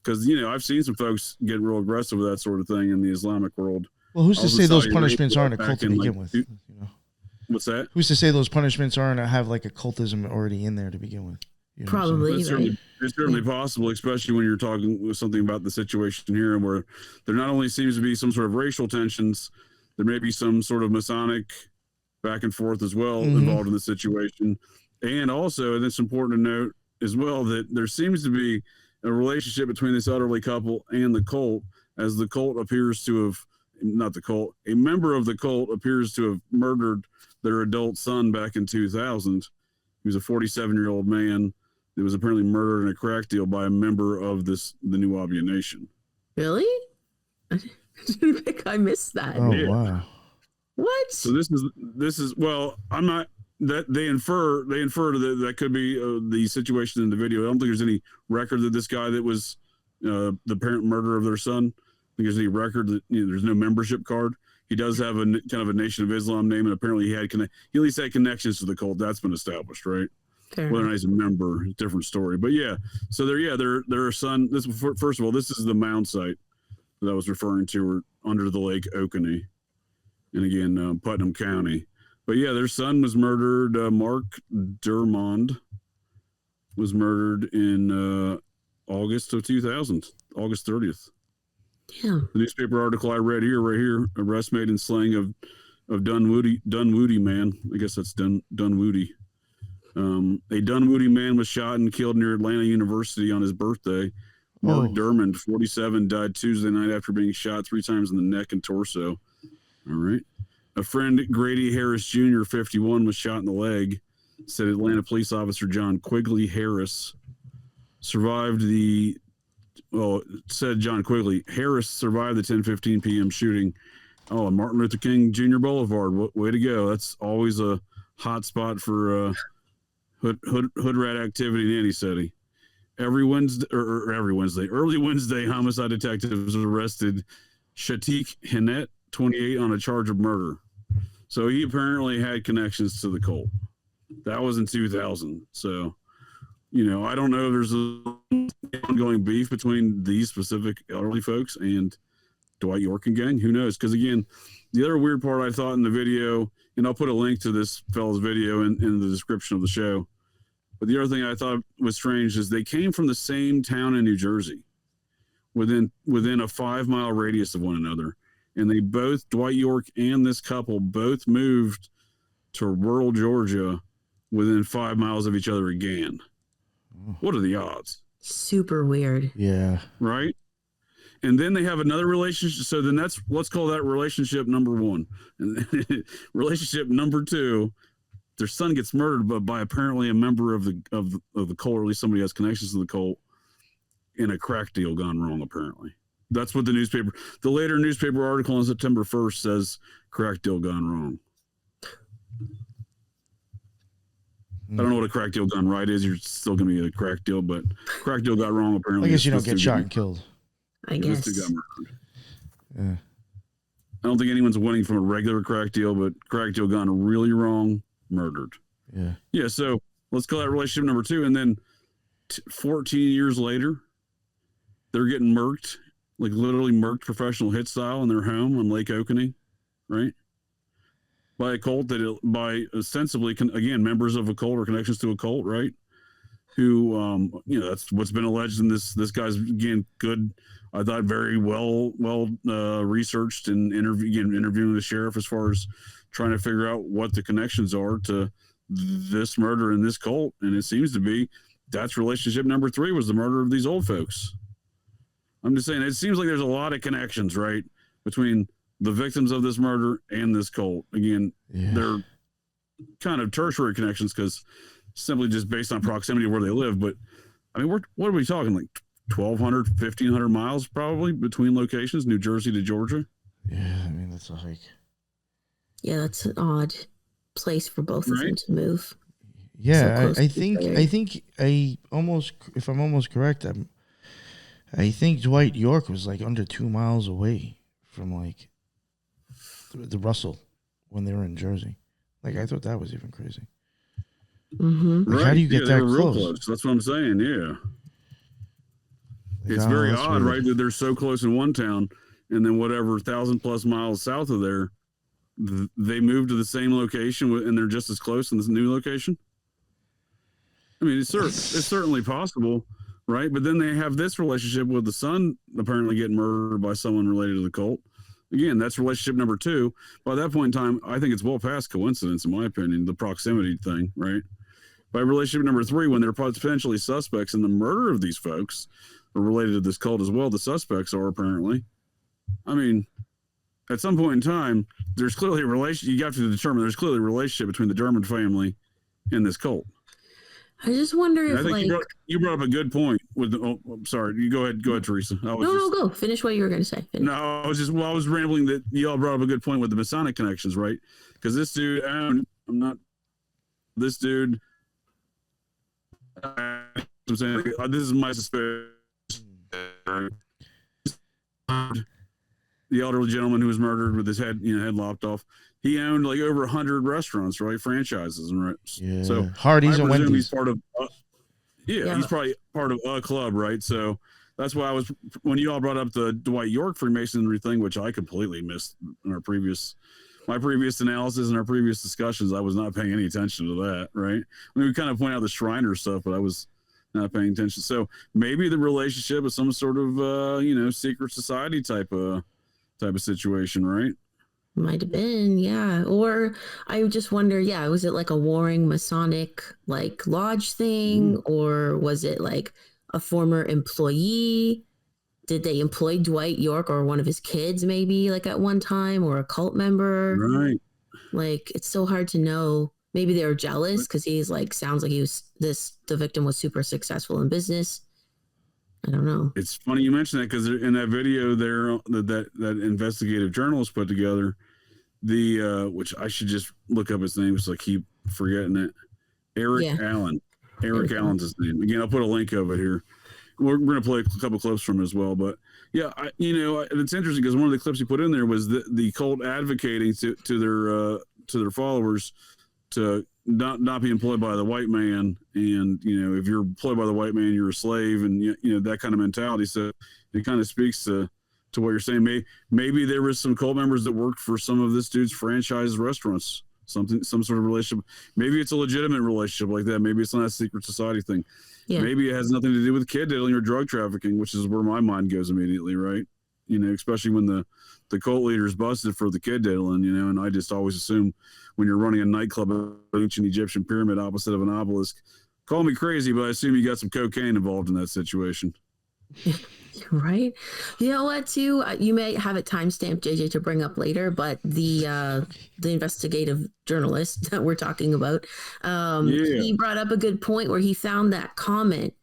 Because I've seen some folks get real aggressive with that sort of thing in the Islamic world. Well, who's to say those Saudi punishments Arabia aren't occult to begin with? What's that? Who's to say those punishments aren't have like occultism already in there to begin with? Probably. It's certainly possible, especially when you're talking with something about the situation here, where there not only seems to be some sort of racial tensions, there may be some sort of Masonic back and forth as well involved in the situation. And also, and it's important to note as well, that there seems to be a relationship between this elderly couple and the cult, as the cult appears to have, a member of the cult appears to have murdered their adult son back in 2000. He was a 47-year-old man that was apparently murdered in a crack deal by a member of the Nuwaubian Nation. Really? I didn't think I missed that. Oh, wow. What? So this is well, I'm not that they infer that could be the situation in the video. I don't think there's any record that this guy that was the apparent murderer of their son. I think there's any record that there's no membership card. He does have a kind of a Nation of Islam name, and apparently he at least had connections to the cult. That's been established, right? Fair Whether or not enough. he's a member, different story. But yeah, so their son. This first of all, this is the Mound site that I was referring to, or under the Lake Oconee, and again Putnam County. But yeah, their son was murdered. Mark Dermond was murdered in August of 2000, August 30th. Damn. The newspaper article I read right here, arrest made in slaying of Dunwoody man. I guess that's Dunwoody. A Dunwoody man was shot and killed near Atlanta University on his birthday. Mark Dermond, 47, died Tuesday night after being shot 3 times in the neck and torso. All right. A friend, Grady Harris Jr., 51, was shot in the leg, said Atlanta police officer John Quigley Harris. Said John Quigley. Harris survived the 10:15 p.m. shooting. Oh, Martin Luther King Jr. Boulevard. Way to go. That's always a hot spot for hood rat activity in any city. Early Wednesday, homicide detectives arrested Shatik Hinnett, 28, on a charge of murder. So he apparently had connections to the cult. That was in 2000. So, I don't know if there's an ongoing beef between these specific elderly folks and Dwight York and gang? Who knows? Because again, the other weird part I thought in the video, and I'll put a link to this fellow's video in the description of the show. But the other thing I thought was strange is they came from the same town in New Jersey, within a 5-mile radius of one another, and they both, Dwight York and this couple, both moved to rural Georgia within 5 miles of each other again. What are the odds? Super weird. Yeah. Right? And then they have another relationship. So then let's call that relationship number 1. And relationship number 2, their son gets murdered, but by apparently a member of the cult, or at least somebody who has connections to the cult, in a crack deal gone wrong, apparently. That's what the later newspaper article on September 1st says, crack deal gone wrong. I don't know what a crack deal gone right is. You're still going to be a crack deal, but crack deal got wrong, apparently. I guess you don't get shot and killed. I guess. This dude got murdered. Yeah. I don't think anyone's winning from a regular crack deal, but crack deal gone really wrong, murdered. Yeah. Yeah, so let's call that relationship number 2. And then 14 years later, they're getting murked, like literally murked professional hit style in their home on Lake Oconee, right? By a cult by ostensibly, again, members of a cult or connections to a cult, right? Who, that's what's been alleged in this guy's, again, good, I thought very well researched and interviewing the sheriff as far as trying to figure out what the connections are to this murder and this cult. And it seems to be that's relationship number 3 was the murder of these old folks. I'm just saying, it seems like there's a lot of connections, right, between the victims of this murder and this cult. Again, they're kind of tertiary connections because simply just based on proximity of where they live. But I mean, what are we talking, like 1,200, 1,500 miles probably between locations, New Jersey to Georgia? Yeah, I mean, that's a hike. Yeah, that's an odd place for both of them to move. Yeah, I think if I'm almost correct, I think Dwight York was like under 2 miles away from like the Russell when they were in Jersey. Like, I thought that was even crazy. Mm-hmm. Like, how do you get that close? Real close? That's what I'm saying. Yeah, it's very odd, right? That they're so close in one town, and then whatever 1,000+ miles south of there, they moved to the same location, and they're just as close in this new location. I mean, it's certainly possible, right? But then they have this relationship with the son apparently getting murdered by someone related to the cult. Again, that's relationship number 2. By that point in time, I think it's well past coincidence, in my opinion, the proximity thing, right? By relationship number 3, when they're potentially suspects in the murder of these folks, are related to this cult as well, the suspects are apparently. I mean, at some point in time, there's clearly a relationship. You have to determine there's clearly a relationship between the Dermond family and this cult. I just wonder if, I think you brought up a good point with I'm sorry. You go ahead, Theresa. Go. Finish what you were going to say. Finish. No, I was rambling that y'all brought up a good point with the Masonic connections, right? Because this dude, this dude, I'm saying, this is my suspicion. The elderly gentleman who was murdered with his head lopped off. He owned like over 100 restaurants, right? Franchises, and right. Yeah. So Hardee's and Wendy's. He's part of. He's probably part of a club, right? So that's why when you all brought up the Dwight York Freemasonry thing, which I completely missed in my previous analysis and our previous discussions, I was not paying any attention to that, right? I mean, we kind of point out the Shriner stuff, but I was not paying attention. So maybe the relationship is some sort of secret society type of situation, right? Might have been, yeah. Or I just wonder, was it like a warring Masonic like lodge thing, or was it like a former employee? Did they employ Dwight York or one of his kids maybe like at one time, or a cult member? Right. Like, it's so hard to know. Maybe they were jealous because sounds like the victim was super successful in business. I don't know. It's funny you mention that because in that video there that investigative journalist put together, which I should just look up his name because I keep forgetting it. Eric Allen. Eric Allen's his name. Again, I'll put a link of it here. We're going to play a couple clips from it as well. But yeah, it's interesting because one of the clips he put in there was the cult advocating to their followers to not be employed by the white man, and if you're employed by the white man, you're a slave, and that kind of mentality. So it kind of speaks to to what you're saying. Maybe there was some cult members that worked for some of this dude's franchise restaurants, some sort of relationship. Maybe it's a legitimate relationship like that. Maybe it's not a secret society thing. Yeah. Maybe it has nothing to do with kid diddling or drug trafficking, which is where my mind goes immediately, right? You know, especially when the cult leader's busted for the kid diddling, you know, and I just always assume when you're running a nightclub of an ancient Egyptian pyramid opposite of an obelisk, call me crazy, but I assume you got some cocaine involved in that situation. Right. You know what, too? You may have it timestamped, JJ, to bring up later, but the investigative journalist that we're talking about, he brought up a good point where he found that comment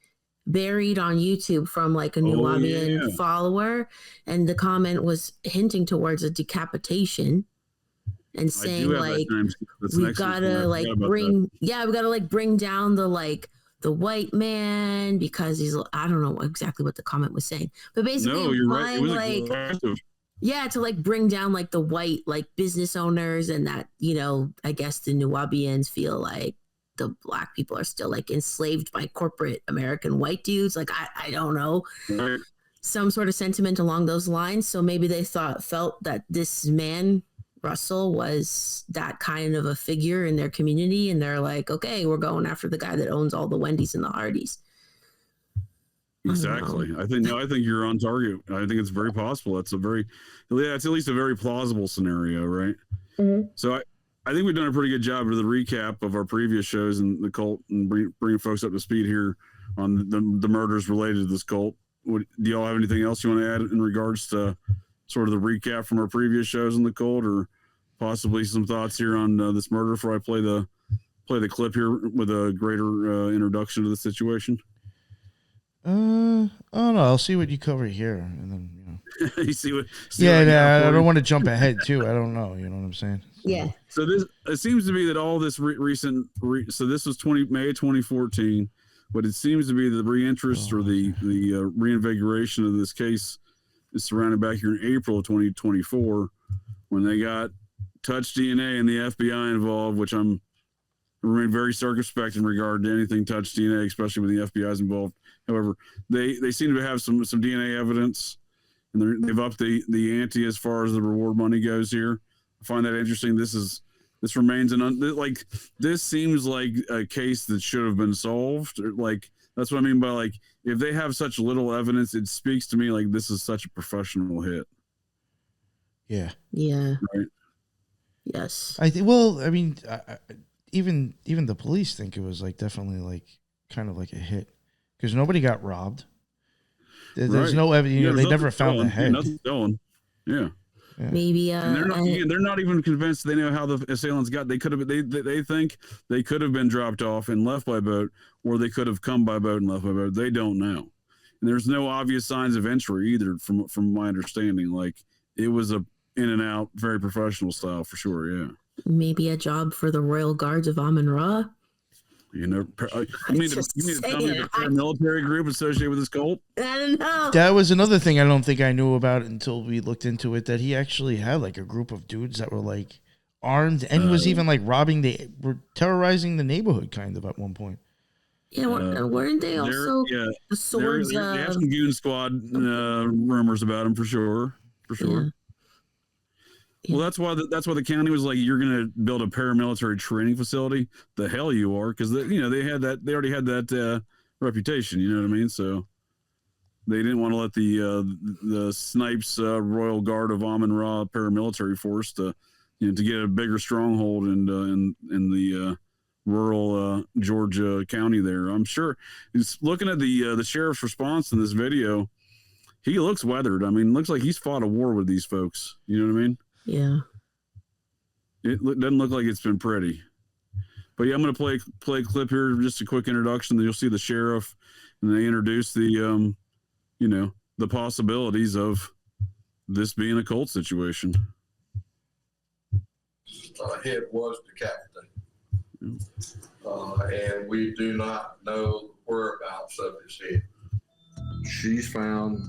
buried on YouTube from like a Nuwaubian follower, and the comment was hinting towards a decapitation and saying like we gotta like bring down the white man because he's, I don't know exactly what the comment was saying, but basically you're right. It was to like bring down like the white like business owners, and that, you know, I guess the Nuwaubians feel like the black people are still like enslaved by corporate American white dudes. Like, I don't know, right. Some sort of sentiment along those lines. So maybe they felt that this man, Russell, was that kind of a figure in their community, and they're like, okay, we're going after the guy that owns all the Wendy's and the Hardee's. Exactly. I think you're on target. I think it's very possible. It's at least a very plausible scenario, right? Mm-hmm. So I think we've done a pretty good job of the recap of our previous shows and the cult, and bringing folks up to speed here on the murders related to this cult. Do y'all have anything else you want to add in regards to sort of the recap from our previous shows in the cult, or possibly some thoughts here on this murder before I play the clip here with a greater introduction to the situation? I don't know. I'll see what you cover here, and then, you know. I don't want to jump ahead too. I don't know. You know what I'm saying? Yeah. So it seems to be that all this recent. So this was May 2014, but it seems to be the reinterest or the reinvigoration of this case is surrounded back here in April of 2024, when they got touch DNA and the FBI involved, which I remain very circumspect in regard to anything touch DNA, especially when the FBI is involved. However, they seem to have some DNA evidence, and they've upped the ante as far as the reward money goes here. I find that interesting. This remains this seems like a case that should have been solved. Like, that's what I mean by, like, if they have such little evidence, it speaks to me like this is such a professional hit. Yeah. Yeah. Right. Yes. I think. Well, I mean, even the police think it was like definitely like kind of like a hit, because nobody got robbed. There's no evidence. You know, they never found the head. Nothing stolen. Yeah. Maybe and they're not even convinced they know how the assailants got. They could have. They think they could have been dropped off and left by boat, or they could have come by boat and left by boat. They don't know, and there's no obvious signs of entry either, from my understanding. Like, it was a in and out, very professional style for sure. Yeah. Maybe a job for the Royal Guards of Amun-Ra. You know, you mean to tell me the paramilitary group associated with this cult? I don't know. That was another thing I don't think I knew about until we looked into it, that he actually had like a group of dudes that were like armed, and he was even like terrorizing the neighborhood kind of at one point. Yeah, weren't they also the swords? They have some goon squad rumors about him for sure. Yeah. Well, that's why the county was like, you're going to build a paramilitary training facility. The hell you are, because they already had that reputation. You know what I mean? So they didn't want to let the Snipes Royal Guard of Amun-Ra paramilitary force to get a bigger stronghold in the rural Georgia county there. I'm sure. Looking at the sheriff's response in this video, he looks weathered. I mean, looks like he's fought a war with these folks. You know what I mean? Yeah. It doesn't look like it's been pretty. But yeah, I'm going to play a clip here, just a quick introduction. Then you'll see the sheriff, and they introduce the possibilities of this being a cult situation. Head was decapitated. And we do not know the whereabouts of his head. She's found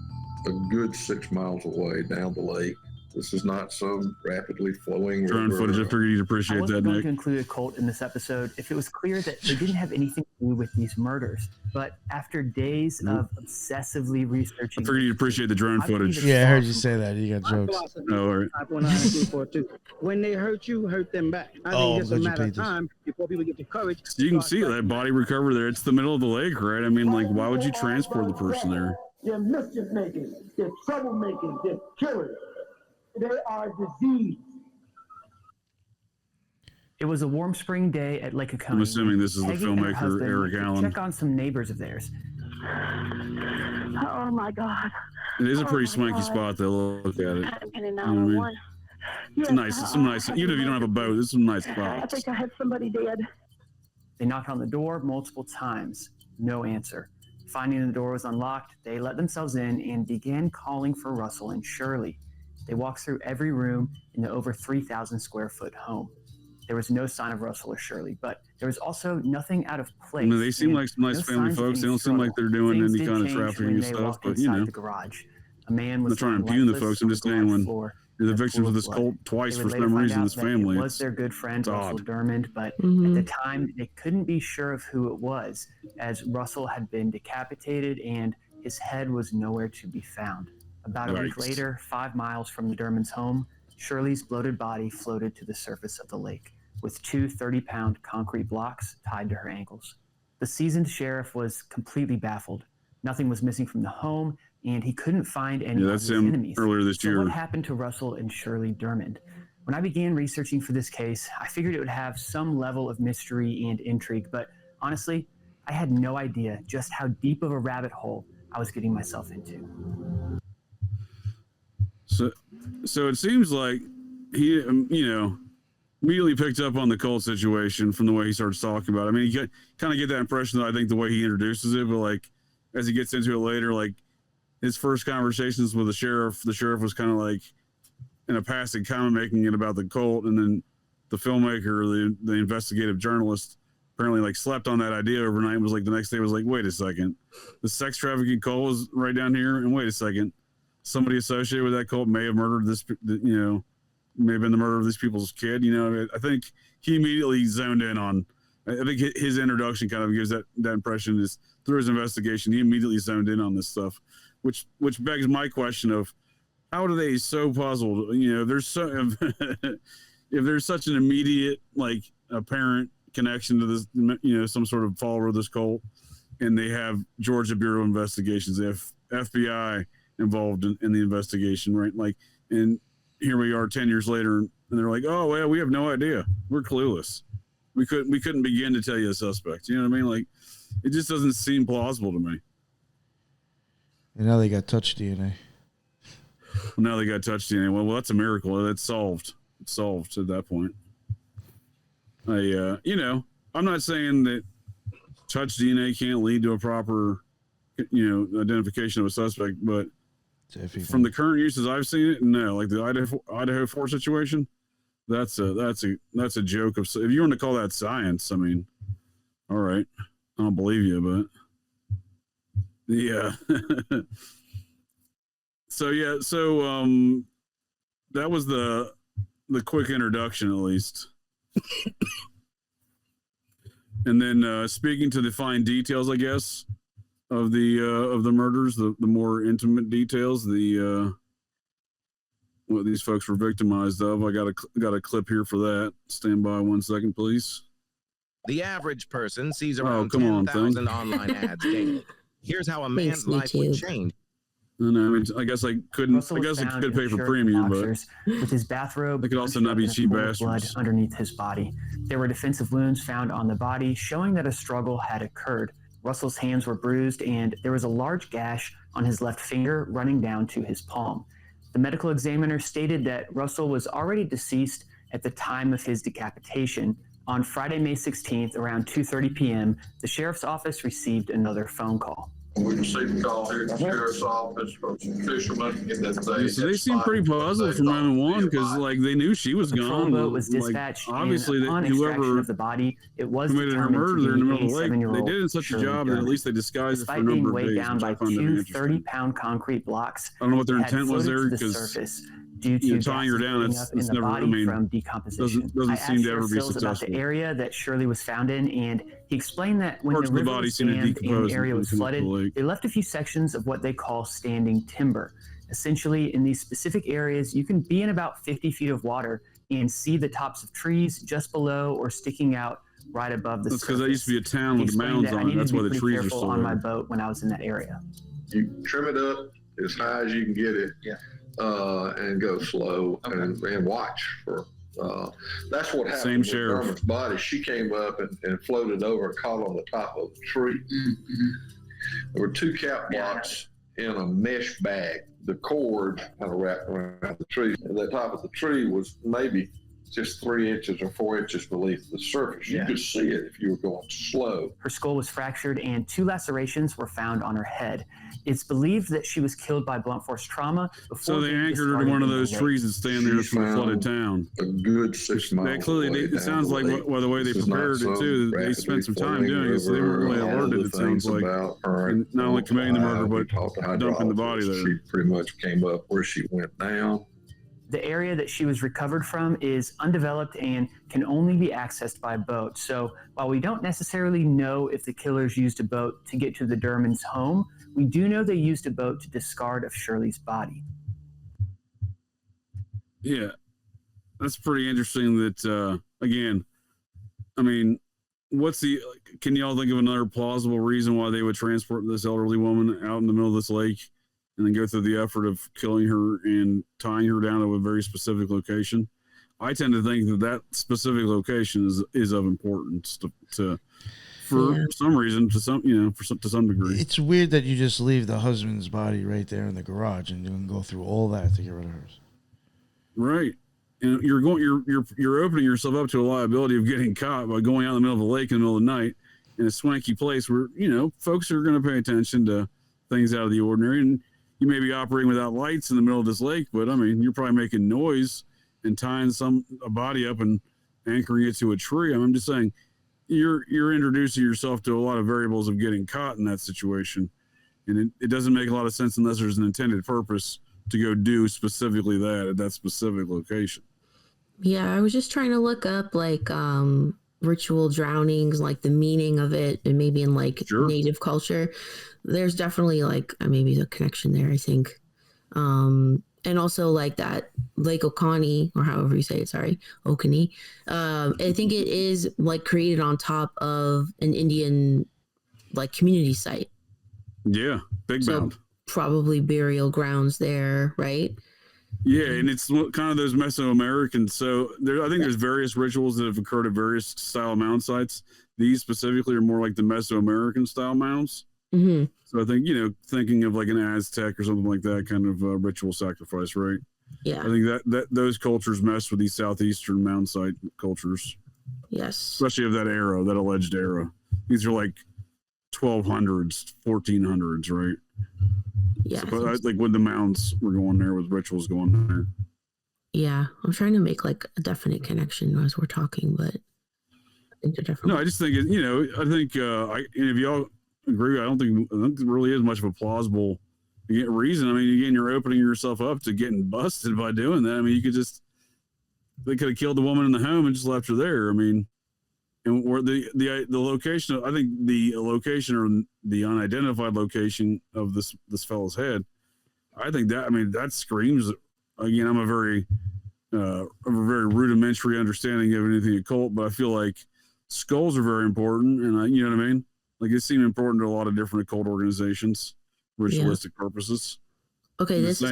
a good 6 miles away down the lake. This is not so rapidly flowing. Drone footage. I figured you'd I appreciate wasn't that, going Nick. to include Occult in this episode if it was clear that they didn't have anything to do with these murders. But after days of obsessively I researching, figured you'd appreciate the drone I believe footage. it's Yeah, I heard you possible. say that. You got jokes. Oh, all right. Type 19242. When they hurt you, hurt them back. I Oh, think it's I'm a glad you matter paid of this. time before people get the courage. to You can start see striking that body recover there. It's the middle of the lake, right? I mean, like, why would you transport the person there? They're mischief makers. They're troublemakers. They're killers. They are disease. It was a warm spring day at Lake Oconee. I'm assuming this is the Peggy and her filmmaker, husband Eric went to Allen. check on some neighbors of theirs. Oh my God. It is a pretty my swanky God. spot, though. Look at it. I'm in You know what I mean? 911. It's nice. It's some nice. Even if you don't have a boat, there's some nice I spots. think I had somebody dead. They knocked on the door multiple times. No answer. Finding the door was unlocked, they let themselves in and began calling for Russell and Shirley. They walked through every room in the over 3,000 square foot home. There was no sign of Russell or Shirley, but there was also nothing out of place. I mean, they seem and like some nice no family signs of folks. They any don't seem like they're doing Things any did kind of change trafficking when and they stuff, walked but you inside know. the garage. A man I'm was not trying to lying impugn the lifeless folks. I'm on just the saying garage when floor you're the in a victims pool of of this blood. cult twice They for would later some find reason, out this that family. It was their good friend it's Russell odd. Dermond, but Mhm. at the time they couldn't be sure of who it was, as Russell had been decapitated and his head was nowhere to be found. About a week Yikes. later, 5 miles from the Dermonds' home, Shirley's bloated body floated to the surface of the lake, with two 30-pound concrete blocks tied to her ankles. The seasoned sheriff was completely baffled. Nothing was missing from the home, and he couldn't find any Yeah, of that's his him enemies. earlier this So year. what happened to Russell and Shirley Dermond? When I began researching for this case, I figured it would have some level of mystery and intrigue, but honestly, I had no idea just how deep of a rabbit hole I was getting myself into. So it seems like he, immediately picked up on the cult situation from the way he starts talking about it. I mean, you kind of get that impression that I think the way he introduces it, but like as he gets into it later, like his first conversations with the sheriff was kind of like in a passing comment making it about the cult, and then the filmmaker, the investigative journalist, apparently like slept on that idea overnight and was like the next day was like, wait a second, the sex trafficking cult was right down here, and wait a second, somebody associated with that cult may have murdered this, may have been the murder of these people's kid. I think he immediately zoned in on. I think his introduction kind of gives that impression is through his investigation. He immediately zoned in on this stuff, which begs my question of how are they so puzzled? There's so if there's such an immediate like apparent connection to this, some sort of follower of this cult, and they have Georgia Bureau of Investigations, they have FBI involved in the investigation, right? Like, and here we are 10 years later, and they're like, oh well, we have no idea, we're clueless, we couldn't begin to tell you a suspect. You know what I mean? Like, it just doesn't seem plausible to me. And now they got touch DNA. Well, now they got touch DNA. Well, that's a miracle. That's solved. It's solved at that point. I'm not saying that touch DNA can't lead to a proper, identification of a suspect, but from the current uses I've seen it, no. Like the Idaho 4 situation, that's a joke of. If you want to call that science, I mean, all right, I don't believe you, but yeah. So that was the quick introduction, at least. And then speaking to the fine details, I guess, of the murders, the more intimate details, what these folks were victimized of. I got a clip here for that. Stand by 1 second, please. The average person sees around come on, 10,000 online ads daily. Here's how a man's life would change. I guess I couldn't. Russell I was guess I found could in pay a for shirt premium, and but boxers, with his bathrobe they could also not be and a cheap pool of blood bastards. underneath his body. There were defensive wounds found on the body, showing that a struggle had occurred. Russell's hands were bruised, and there was a large gash on his left finger running down to his palm. The medical examiner stated that Russell was already deceased at the time of his decapitation. On Friday, May 16th, around 2:30 p.m., the sheriff's office received another phone call. We received a call here at the sheriff's office from some fishermen that So they seem pretty puzzled from 911 because like they knew she was A patrol gone. boat was Like, dispatched, obviously, and that upon extraction whoever of the body, it was committed her determined murder to there in the be middle of the lake, they 87-year-old did in such a Shirley job that at Dermond. least they disguised it for a Despite being number of weighed days, down which I by find very two interesting. 30-pound concrete blocks, I don't know what their it had intent was floated there to the because surface, due to tying her down. gases building up in the never. body I mean, from decomposition. doesn't I seem asked to ever be Sheriff Sills about successful. the area that Shirley was found in, and he explained that when Parts the of the river body was seem to dammed and decompose the area and was come up to the flooded, lake. they left a few sections of what they call standing timber. Essentially, in these specific areas, you can be in about 50 feet of water and see the tops of trees just below or sticking out right above the That's surface. because that used to be a town He with explained mounds that I on it. needed That's to why be the pretty trees are careful still on my there. boat when I was in that area. You trim it up as high as you can get it, and go slow and watch for. That's what happened Same with sheriff. Norman's body. She came up and floated over and caught on the top of a tree. There were 2 cap blocks in a mesh bag. The cord kind of wrapped around the tree. And the top of the tree was maybe just 3 inches or 4 inches beneath the surface. You could see it if you were going slow. Her skull was fractured and 2 lacerations were found on her head. It's believed that she was killed by blunt force trauma before So they being anchored her to discarded one of in the those lake. trees that stand there from the flooded town. A good 6 miles. That clearly, away it down sounds the like lake. the way they This is not prepared it some too. They rapidly spent some time flowing doing it, so they weren't really river. All alerted. the It sounds things like, about her and not only committing the murder, we but talked to dumping the body hydrologists. there. She pretty much came up where she went down. The area that she was recovered from is undeveloped and can only be accessed by boat. So while we don't necessarily know if the killers used a boat to get to the Dermans' home, we do know they used a boat to discard of Shirley's body. Yeah, that's pretty interesting. That again, I mean, can y'all think of another plausible reason why they would transport this elderly woman out in the middle of this lake and then go through the effort of killing her and tying her down to a very specific location? I tend to think that specific location is of importance to some reason, to some degree. It's weird that you just leave the husband's body right there in the garage and you can go through all that to get rid of hers. Right. And you're opening yourself up to a liability of getting caught by going out in the middle of a lake in the middle of the night in a swanky place where, folks are going to pay attention to things out of the ordinary. And you may be operating without lights in the middle of this lake, but I mean, you're probably making noise and tying a body up and anchoring it to a tree. I'm just saying, you're introducing yourself to a lot of variables of getting caught in that situation. And it doesn't make a lot of sense unless there's an intended purpose to go do specifically that at that specific location. Yeah, I was just trying to look up ritual drownings, like the meaning of it, and maybe in native culture. There's definitely maybe a connection there, I think. And also that Lake Oconee, or however you say it, Oconee. I think it is created on top of an Indian community site. Yeah, big mound. Probably burial grounds there, right? Yeah, and it's kind of those Mesoamerican. So I think there's various rituals that have occurred at various style mound sites. These specifically are more like the Mesoamerican style mounds. Mm-hmm. So I think, thinking of an Aztec or something like that kind of ritual sacrifice, right? Yeah. I think that those cultures mess with these southeastern mound site cultures. Yes. Especially of that era, that alleged era. These are 1200s, 1400s, right? Yeah. So, but when the mounds were going there with rituals going there. Yeah. I'm trying to make a definite connection as we're talking, but I think they're definitely. No, I just think, I think, if y'all agree, I don't think there really is much of a plausible reason. I mean, again, you're opening yourself up to getting busted by doing that. I mean, they could have killed the woman in the home and just left her there. I mean, and where the location, I think the location or the unidentified location of this fellow's head, I think that screams. Again, I'm a very rudimentary understanding of anything occult, but I feel like skulls are very important, and you know what I mean. It seemed important to a lot of different occult organizations, ritualistic purposes. Okay, this is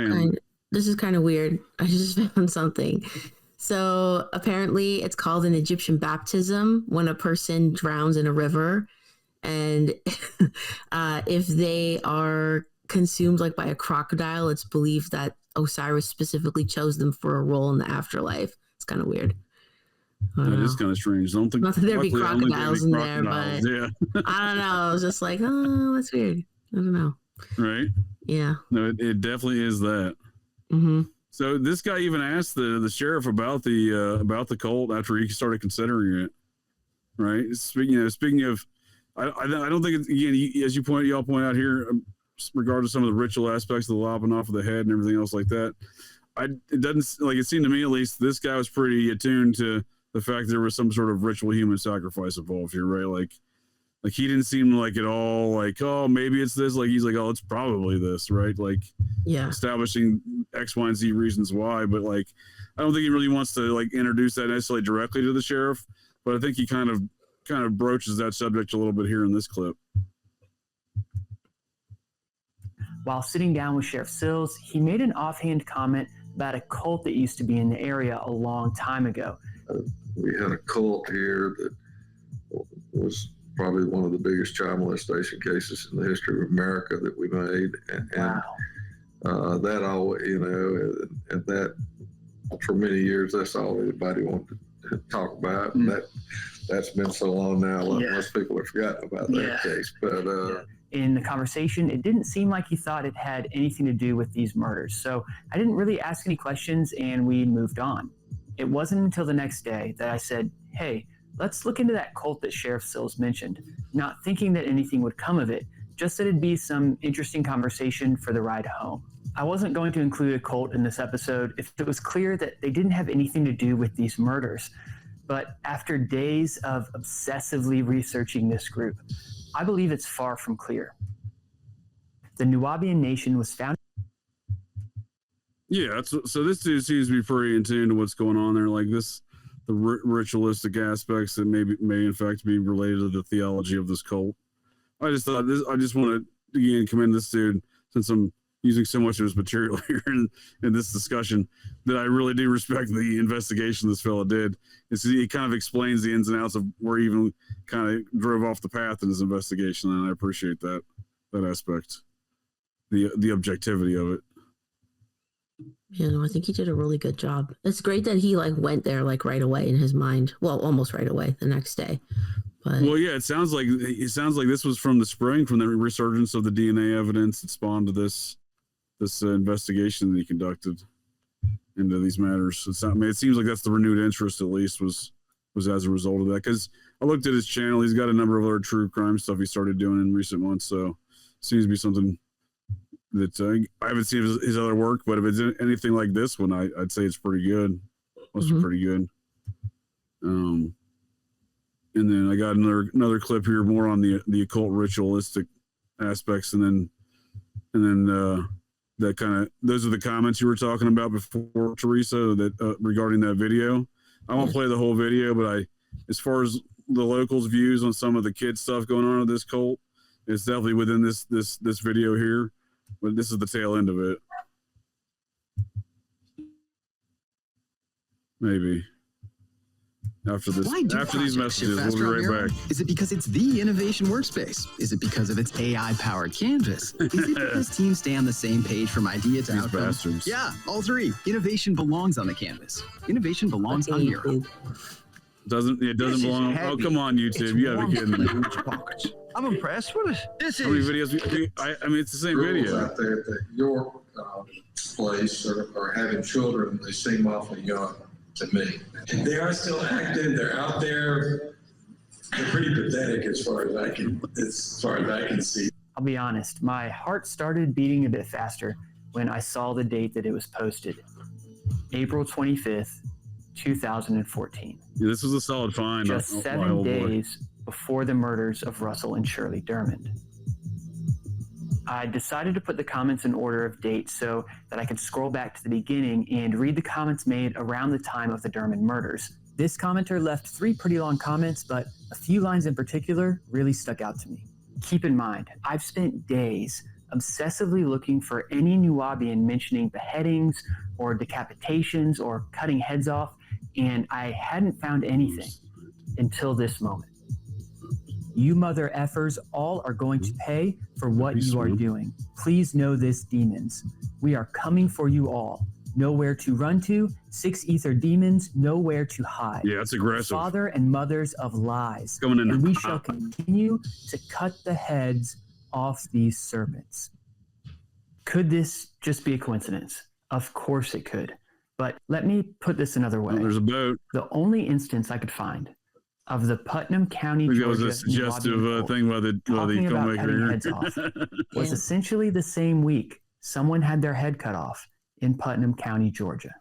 kind of weird. I just found something. So apparently it's called an Egyptian baptism when a person drowns in a river. And if they are consumed by a crocodile, it's believed that Osiris specifically chose them for a role in the afterlife. It's kind of weird. That is kind of strange. Not that there'd be crocodiles in there, but yeah. I don't know. I was just that's weird. I don't know. Right? Yeah. No, it definitely is that. Mm-hmm. So this guy even asked the sheriff about the cult after he started considering it. Right? Speaking of, I don't think it's, again, as y'all point out here, regardless of some of the ritual aspects of the lopping off of the head and everything else like that. it doesn't like, it seemed to me at least, this guy was pretty attuned to the fact there was some sort of ritual human sacrifice involved here, right? Like he didn't seem like at all like, oh, maybe it's this. Like he's like, oh, it's probably this, right? Like, yeah, establishing X, Y, and Z reasons why. But like, I don't think he really wants to like introduce that necessarily directly to the sheriff. But I think he kind of broaches that subject a little bit here in this clip. While sitting down with Sheriff Sills, he made an offhand comment about a cult that used to be in the area a long time ago. We had a cult here that was probably one of the biggest child molestation cases in the history of America that we made. And that all, you know, and that for many years, that's all anybody wanted to talk about. And that's been so long now, most people have forgotten about that case. But in the conversation, it didn't seem like he thought it had anything to do with these murders. So I didn't really ask any questions and we moved on. It wasn't until the next day that I said, hey, let's look into that cult that Sheriff Sills mentioned, not thinking that anything would come of it, just that it'd be some interesting conversation for the ride home. I wasn't going to include a cult in this episode if it was clear that they didn't have anything to do with these murders. But after days of obsessively researching this group, I believe it's far from clear. The Nuwaubian Nation was founded. Yeah, so this dude seems to be pretty in tune to what's going on there. Like this, the ritualistic aspects that may in fact be related to the theology of this cult. I just thought this. I just want to again commend this dude, since I'm using so much of his material here in this discussion, that I really do respect the investigation this fella did. He kind of explains the ins and outs of where he even kind of drove off the path in his investigation, and I appreciate that aspect, the objectivity of it. Yeah, no, I think he did a really good job. It's great that he like went there like right away in his mind. Well, almost right away the next day. But well, yeah, it sounds like this was from the spring, from the resurgence of the DNA evidence that spawned this investigation that he conducted into these matters. It seems like that's the renewed interest, at least, was as a result of that. Because I looked at his channel; he's got a number of other true crime stuff he started doing in recent months. So, it seems to be something that I haven't seen his other work, but if it's anything like this one, I'd say it's pretty good. Must be pretty good. And then I got another clip here, more on the occult ritualistic aspects, and then that kind of, those are the comments you were talking about before, Theresa, that regarding that video. I won't play the whole video, but as far as the locals' views on some of the kid stuff going on with this cult, it's definitely within this video here. But this is the tail end of it. Maybe. After these messages, we'll be right back. Is it because it's the innovation workspace? Is it because of its AI-powered canvas? Is it because teams stay on the same page from idea to outcome? Bastards. Yeah, all three. Innovation belongs on the canvas. Innovation belongs on Miro. It doesn't belong. Oh, come on, YouTube. You gotta be kidding me. I'm impressed. This is. How many videos? I mean, it's the same video. Out there at your place are having children. They seem awfully young to me. And they are still active. They're out there. They're pretty pathetic as far as I can see. I'll be honest. My heart started beating a bit faster when I saw the date that it was posted, April 25th, 2014. Yeah, this was a solid find. Just 7 days before the murders of Russell and Shirley Dermond. I decided to put the comments in order of date so that I could scroll back to the beginning and read the comments made around the time of the Dermond murders. This commenter left 3 pretty long comments, but a few lines in particular really stuck out to me. Keep in mind, I've spent days obsessively looking for any Nuwaubian mentioning beheadings or decapitations or cutting heads off, and I hadn't found anything until this moment. You mother effers all are going to pay for what you are doing. Please know this, demons. We are coming for you all. Nowhere to run to. 6 ether demons, nowhere to hide. Yeah, that's aggressive. Father and mothers of lies. Coming in. And we shall continue to cut the heads off these serpents. Could this just be a coincidence? Of course it could. But let me put this another way. Oh, there's a boat. The only instance I could find of the Putnam County, Georgia, Georgia, was a suggestive thing by the talking about cutting filmmaker heads off was essentially the same week someone had their head cut off in Putnam County, Georgia.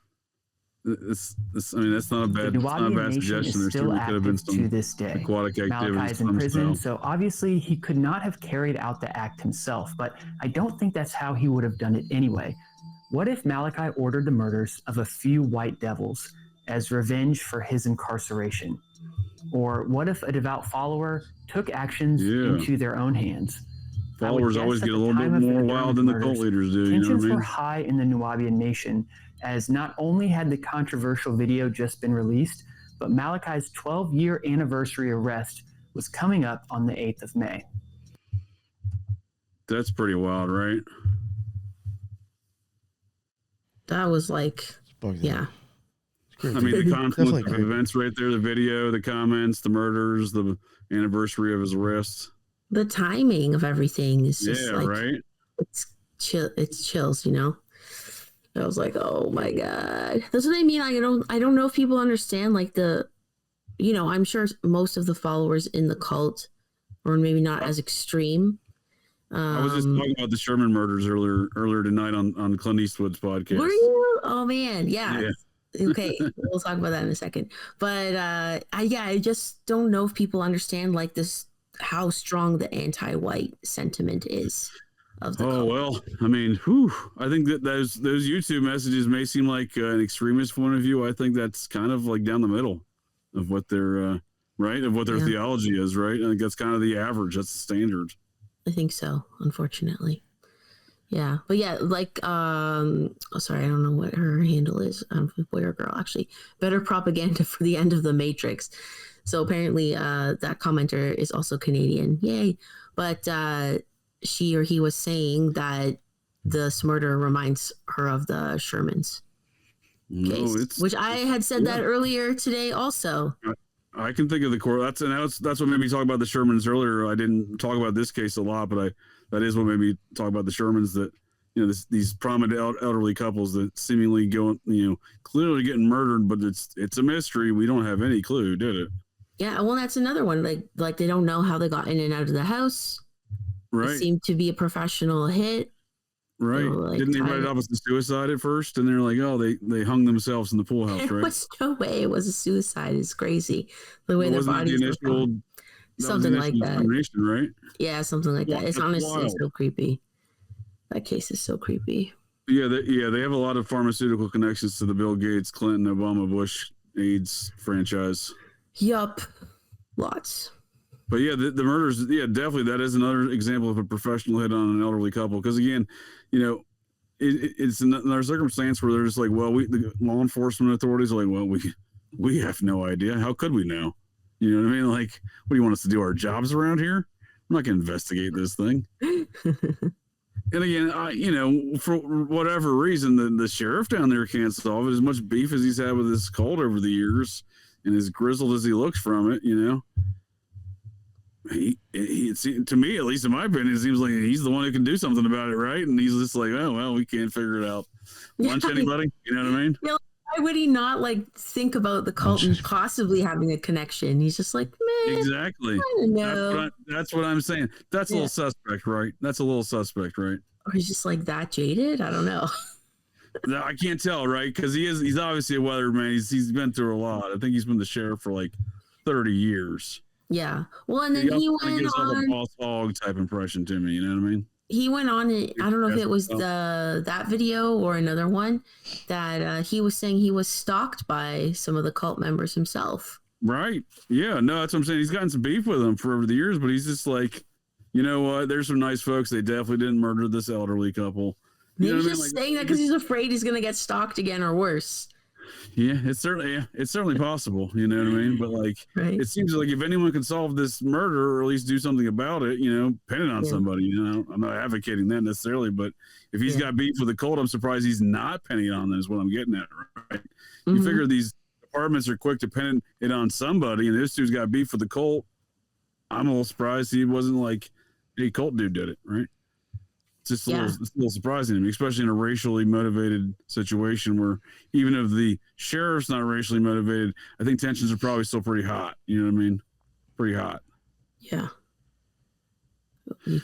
I mean, that's not a bad, The it's not a Nuwaubian bad Nation suggestion. There is still certainly could have been active to some this day. aquatic activities. Malachi's in prison, so obviously he could not have carried out the act himself, but I don't think that's how he would have done it anyway. What if Malachi ordered the murders of a few white devils as revenge for his incarceration? Or what if a devout follower took actions into their own hands? Followers always get a little bit more wild than the cult leaders do. You know what I Tensions mean? were high in the Nuwaubian Nation, as not only had the controversial video just been released, but Malachi's 12-year anniversary arrest was coming up on the 8th of May. That's pretty wild, right? That was like, yeah. I mean, the confluence of events right there, the video, the comments, the murders, the anniversary of his arrest. The timing of everything is just like, right? It's chills, you know? I was like, oh my God. That's what I mean. I don't know if people understand like I'm sure most of the followers in the cult or maybe not as extreme. I was just talking about the Sherman murders earlier tonight on Clint Eastwood's podcast. Were you? Oh man, yeah. Okay, we'll talk about that in a second. But I just don't know if people understand like this, how strong the anti-white sentiment is of the cult. Well, I mean, I think that those YouTube messages may seem like an extremist point of view. I think that's kind of like down the middle of what their theology is, right? I think that's kind of the average. That's the standard. I think so, unfortunately. Yeah. But yeah, like sorry, I don't know what her handle is. Boy or girl, actually. Better propaganda for the end of the Matrix. So apparently that commenter is also Canadian. Yay. But she or he was saying that this murder reminds her of the Shermans case, which I had said that earlier today also. I can think of the core. That's what made me talk about the Shermans earlier. I didn't talk about this case a lot, but that is what made me talk about the Shermans. That these prominent elderly couples that seemingly go clearly getting murdered, but it's a mystery. We don't have any clue, did it? Yeah, well, that's another one. Like they don't know how they got in and out of the house. Right. It seemed to be a professional hit. Right. Didn't they write it off as a suicide at first? And they're like, oh, they hung themselves in the pool house, right? There was no way it was a suicide. It's crazy. The way their bodies were found. Something like that. Right? Yeah, something like that. It's honestly so creepy. That case is so creepy. Yeah, they have a lot of pharmaceutical connections to the Bill Gates, Clinton, Obama, Bush AIDS franchise. Yup. Lots. But yeah, the murders, definitely that is another example of a professional hit on an elderly couple. Because again, it's another circumstance where they're just like, well, the law enforcement authorities are like, well, we have no idea. How could we know? You know what I mean? Like, what do you want us to do? Our jobs around here? I'm not going to investigate this thing. And again, for whatever reason, the sheriff down there can't solve it. As much beef as he's had with this cult over the years, and as grizzled as he looks from it, to me, at least in my opinion, it seems like he's the one who can do something about it, right? And he's just like, oh well, we can't figure it out. Lunch anybody? You know what I mean? Why would he not think about the cult and possibly having a connection? He's just like, man, exactly. I don't know. That's what I'm saying. That's a little suspect, right? That's a little suspect, right? Or he's just like that jaded. I don't know. I can't tell, right? Because he's obviously a weatherman. He's been through a lot. I think he's been the sheriff for like 30 years. Yeah. Well, and then he went gives on a boss hog type impression to me. You know what I mean? He went on. I don't know if it was that video or another one that he was saying he was stalked by some of the cult members himself. Right. Yeah. No, that's what I'm saying. He's gotten some beef with them for over the years, but he's just like, you know what? There's some nice folks. They definitely didn't murder this elderly couple. Maybe he's just saying that because he's afraid he's gonna get stalked again or worse. Yeah, it's certainly possible. You know what I mean? But it seems like if anyone can solve this murder or at least do something about it, pin it on somebody. I'm not advocating that necessarily, but if he's got beef with the cult, I'm surprised he's not pinning it on them. Is what I'm getting at, right? You figure these departments are quick to pin it on somebody, and this dude's got beef with the cult. I'm a little surprised he wasn't like, hey, cult dude did it, right? It's just a little surprising to me, especially in a racially motivated situation where even if the sheriff's not racially motivated, I think tensions are probably still pretty hot. You know what I mean? Pretty hot. Yeah.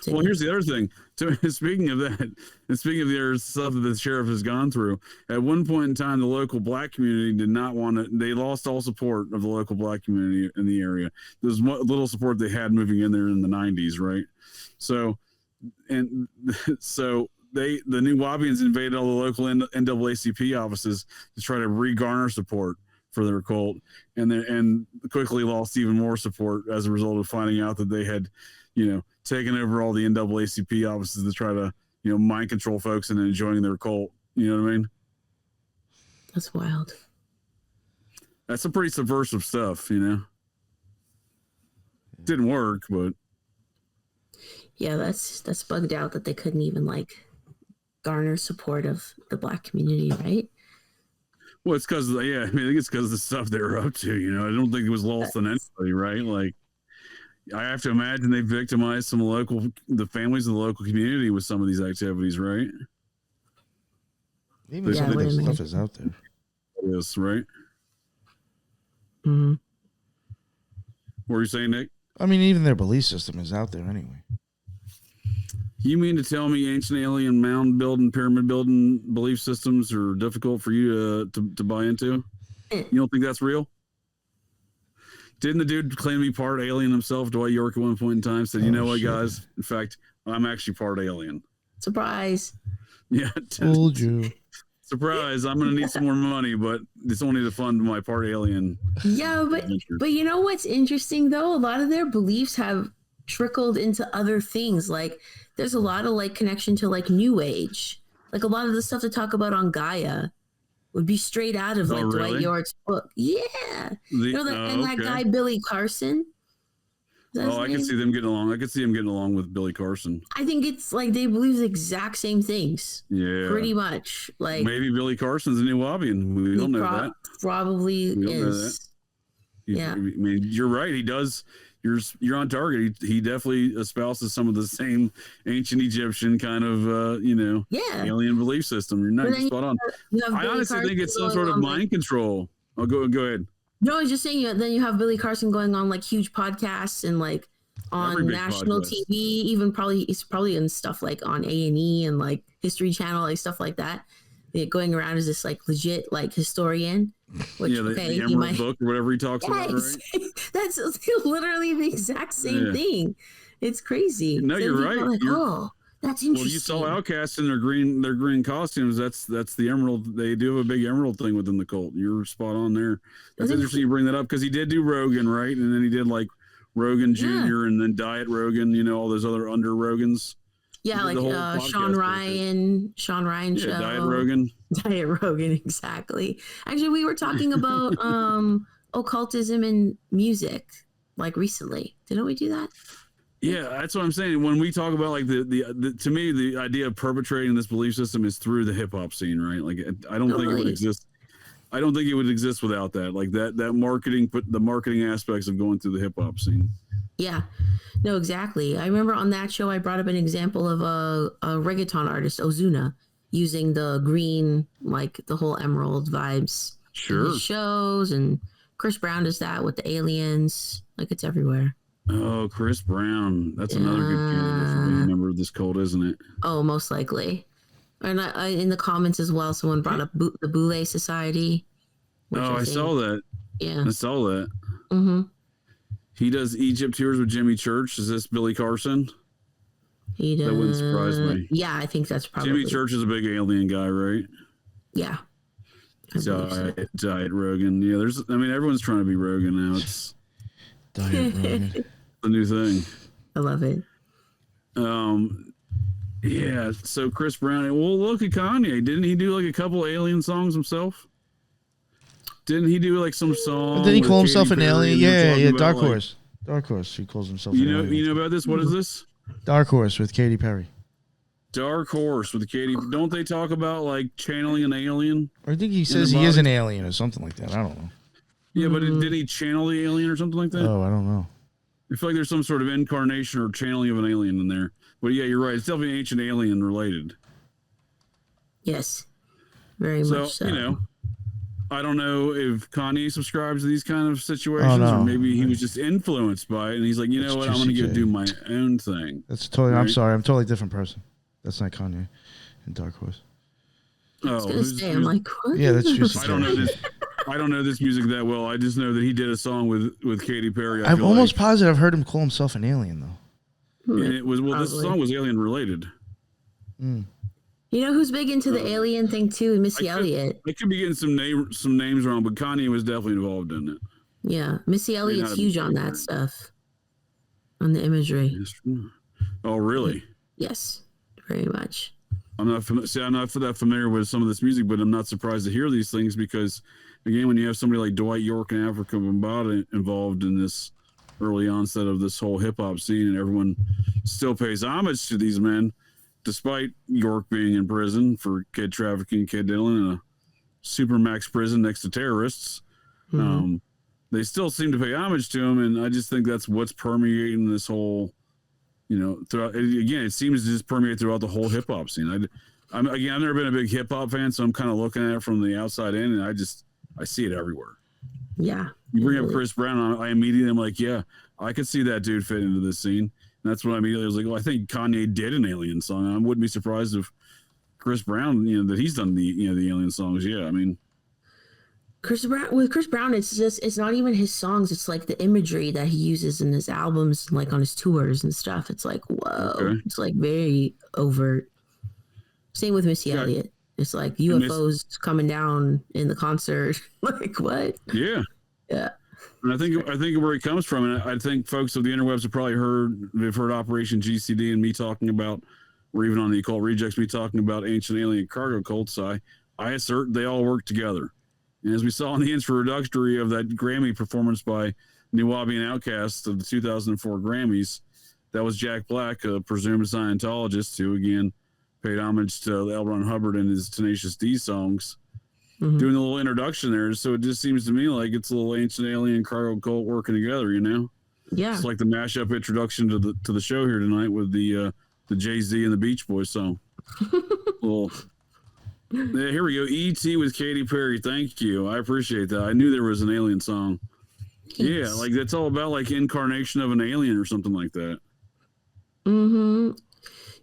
Well, here's the other thing. So, speaking of that, and speaking of the other stuff that the sheriff has gone through, at one point in time, the local black community did not want to. They lost all support of the local black community in the area. There's little support they had moving in there in the 90s, right? So, and so the Nuwaubians invaded all the local NAACP offices to try to re-garner support for their cult, and quickly lost even more support as a result of finding out that they had, taken over all the NAACP offices to try to, mind control folks and enjoying their cult. You know what I mean? That's wild. That's some pretty subversive stuff, Didn't work, but yeah, that's bugged out that they couldn't even garner support of the black community, right? Well, it's because, I think it's because of the stuff they were up to, I don't think it was lost on anybody, right? Like, I have to imagine they victimized the families of the local community with some of these activities, right? Even some of that stuff is out there. Yes, right? Mm-hmm. What were you saying, Nick? I mean, even their belief system is out there anyway. You mean to tell me ancient alien mound building, pyramid building belief systems are difficult for you to buy into? You don't think that's real? Didn't the dude claim to be part alien himself? Dwight York at one point in time said, "You know what, guys? In fact, I'm actually part alien." Surprise! Yeah, told you. Surprise! I'm gonna need some more money, but it's only to fund my part alien. Yeah, but you know what's interesting though? A lot of their beliefs have trickled into other things. Like there's a lot of connection to New Age. Like a lot of the stuff to talk about on Gaia would be straight out of Dwight York's book. Yeah. That guy Billy Carson. I can see them getting along. I could see him getting along with Billy Carson. I think it's they believe the exact same things. Yeah. Pretty much. Maybe Billy Carson's a Nuwaubian. We don't know that. Probably is. Yeah. I mean, you're right. He does. You're on target. He definitely espouses some of the same ancient Egyptian kind of alien belief system. You're not spot on. I honestly think it's some sort of mind control. I'll go ahead. No, I was just saying. Then you have Billy Carson going on huge podcasts and on national TV. Even he's probably in stuff on A&E and History Channel, stuff like that. Going around as this legit historian. Which, the Emerald Book or whatever he talks about, right? That's literally the exact same thing. It's crazy. No, you're right. That's interesting. Well, you saw Outkast in their green costumes. That's the emerald. They do have a big emerald thing within the cult. You're spot on there. That's interesting you bring that up because he did do Rogan, right? And then he did Rogan Jr. and then Diet Rogan. All those other under Rogans. Yeah, Sean Ryan show. Yeah, Diet Rogan, exactly. Actually, we were talking about occultism and music recently. Didn't we do that? Yeah, that's what I'm saying. When we talk about the to me, the idea of perpetrating this belief system is through the hip hop scene, right? I don't think it would exist. I don't think it would exist without that. That marketing, the marketing aspects of going through the hip hop scene. Yeah, no, exactly. I remember on that show, I brought up an example of a reggaeton artist, Ozuna, using the green, the whole emerald vibes. Sure. In his shows, and Chris Brown does that with the aliens. It's everywhere. Oh, Chris Brown. That's another good candidate for being a member of this cult, isn't it? Oh, most likely. And in the comments as well, someone brought up the Boule Society. Oh, I saw that. Yeah. I saw that. Mm-hmm. He does Egypt tours with Jimmy Church. Is this Billy Carson? He does. That wouldn't surprise me. Yeah, I think that's probably. Jimmy Church is a big alien guy, right? Yeah. Diet Rogan. Yeah, everyone's trying to be Rogan now. It's Diet Rogan. The new thing. I love it. Yeah, so Chris Brown. Well, look at Kanye. Didn't he do a couple alien songs himself? Didn't he do some song? Did he call himself an Perry alien? Yeah. Dark Horse. Dark Horse. He calls himself. You know about this? What is this? Dark Horse with Katy Perry. Dark Horse with Katy. Don't they talk about channeling an alien? I think he says he is an alien or something like that. I don't know. Yeah, but did he channel the alien or something like that? Oh, I don't know. I feel like there's some sort of incarnation or channeling of an alien in there. But yeah, you're right. It's definitely ancient alien related. Yes, very much so. I don't know if Kanye subscribes to these kind of situations, or maybe he was just influenced by it, and he's like, you know what, I'm going to go do my own thing. That's totally. Right? I'm sorry, I'm a totally different person. That's not Kanye and Dark Horse. Oh, I'm like, what? Yeah, that's Juicy I don't know this. I don't know this music that well. I just know that he did a song with Katy Perry. I'm almost positive I've heard him call himself an alien though. And it was this song was alien related. Mm. You know who's big into the alien thing too? Missy Elliott. I could be getting some names wrong, but Kanye was definitely involved in it. Yeah, Missy Elliott's huge on that stuff, on the imagery. Oh, really? Yes, very much. I'm not that familiar with some of this music, but I'm not surprised to hear these things because, again, when you have somebody like Dwight York and Africa Bambaataa involved in this early onset of this whole hip hop scene, and everyone still pays homage to these men, despite York being in prison for kid trafficking, kid diddling in a supermax prison next to terrorists. Mm-hmm. They still seem to pay homage to him, and I just think that's what's permeating this whole. Throughout, again, it seems to just permeate throughout the whole hip hop scene. I've never been a big hip hop fan, so I'm kind of looking at it from the outside in, and I see it everywhere. Yeah. You bring up Chris Brown, I immediately am like, yeah, I could see that dude fit into this scene. And that's what I immediately was like, well, I think Kanye did an alien song. I wouldn't be surprised if Chris Brown, that he's done the alien songs. Yeah, I mean. Chris Brown, it's not even his songs. It's like the imagery that he uses in his albums, like on his tours and stuff. It's like, whoa, It's like very overt. Same with Missy Elliott. It's like UFOs coming down in the concert. Like what? Yeah. Yeah. And I think where it comes from, and I think folks of the interwebs have probably they've heard Operation GCD and me talking about, or even on the Occult Rejects, me talking about ancient alien cargo cults. I assert they all work together. And as we saw in the introductory of that Grammy performance by Nuwaubian Outkast of the 2004 Grammys, that was Jack Black, a presumed Scientologist who, again, paid homage to L. Ron Hubbard and his Tenacious D songs, doing a little introduction there. So it just seems to me like it's a little ancient alien cargo cult working together, Yeah. It's like the mashup introduction to the show here tonight with the Jay-Z and the Beach Boys song. Yeah, here we go. E.T. with Katy Perry. Thank you. I appreciate that. I knew there was an alien song. Thanks. Yeah, like that's all about like incarnation of an alien or something like that. Mm-hmm.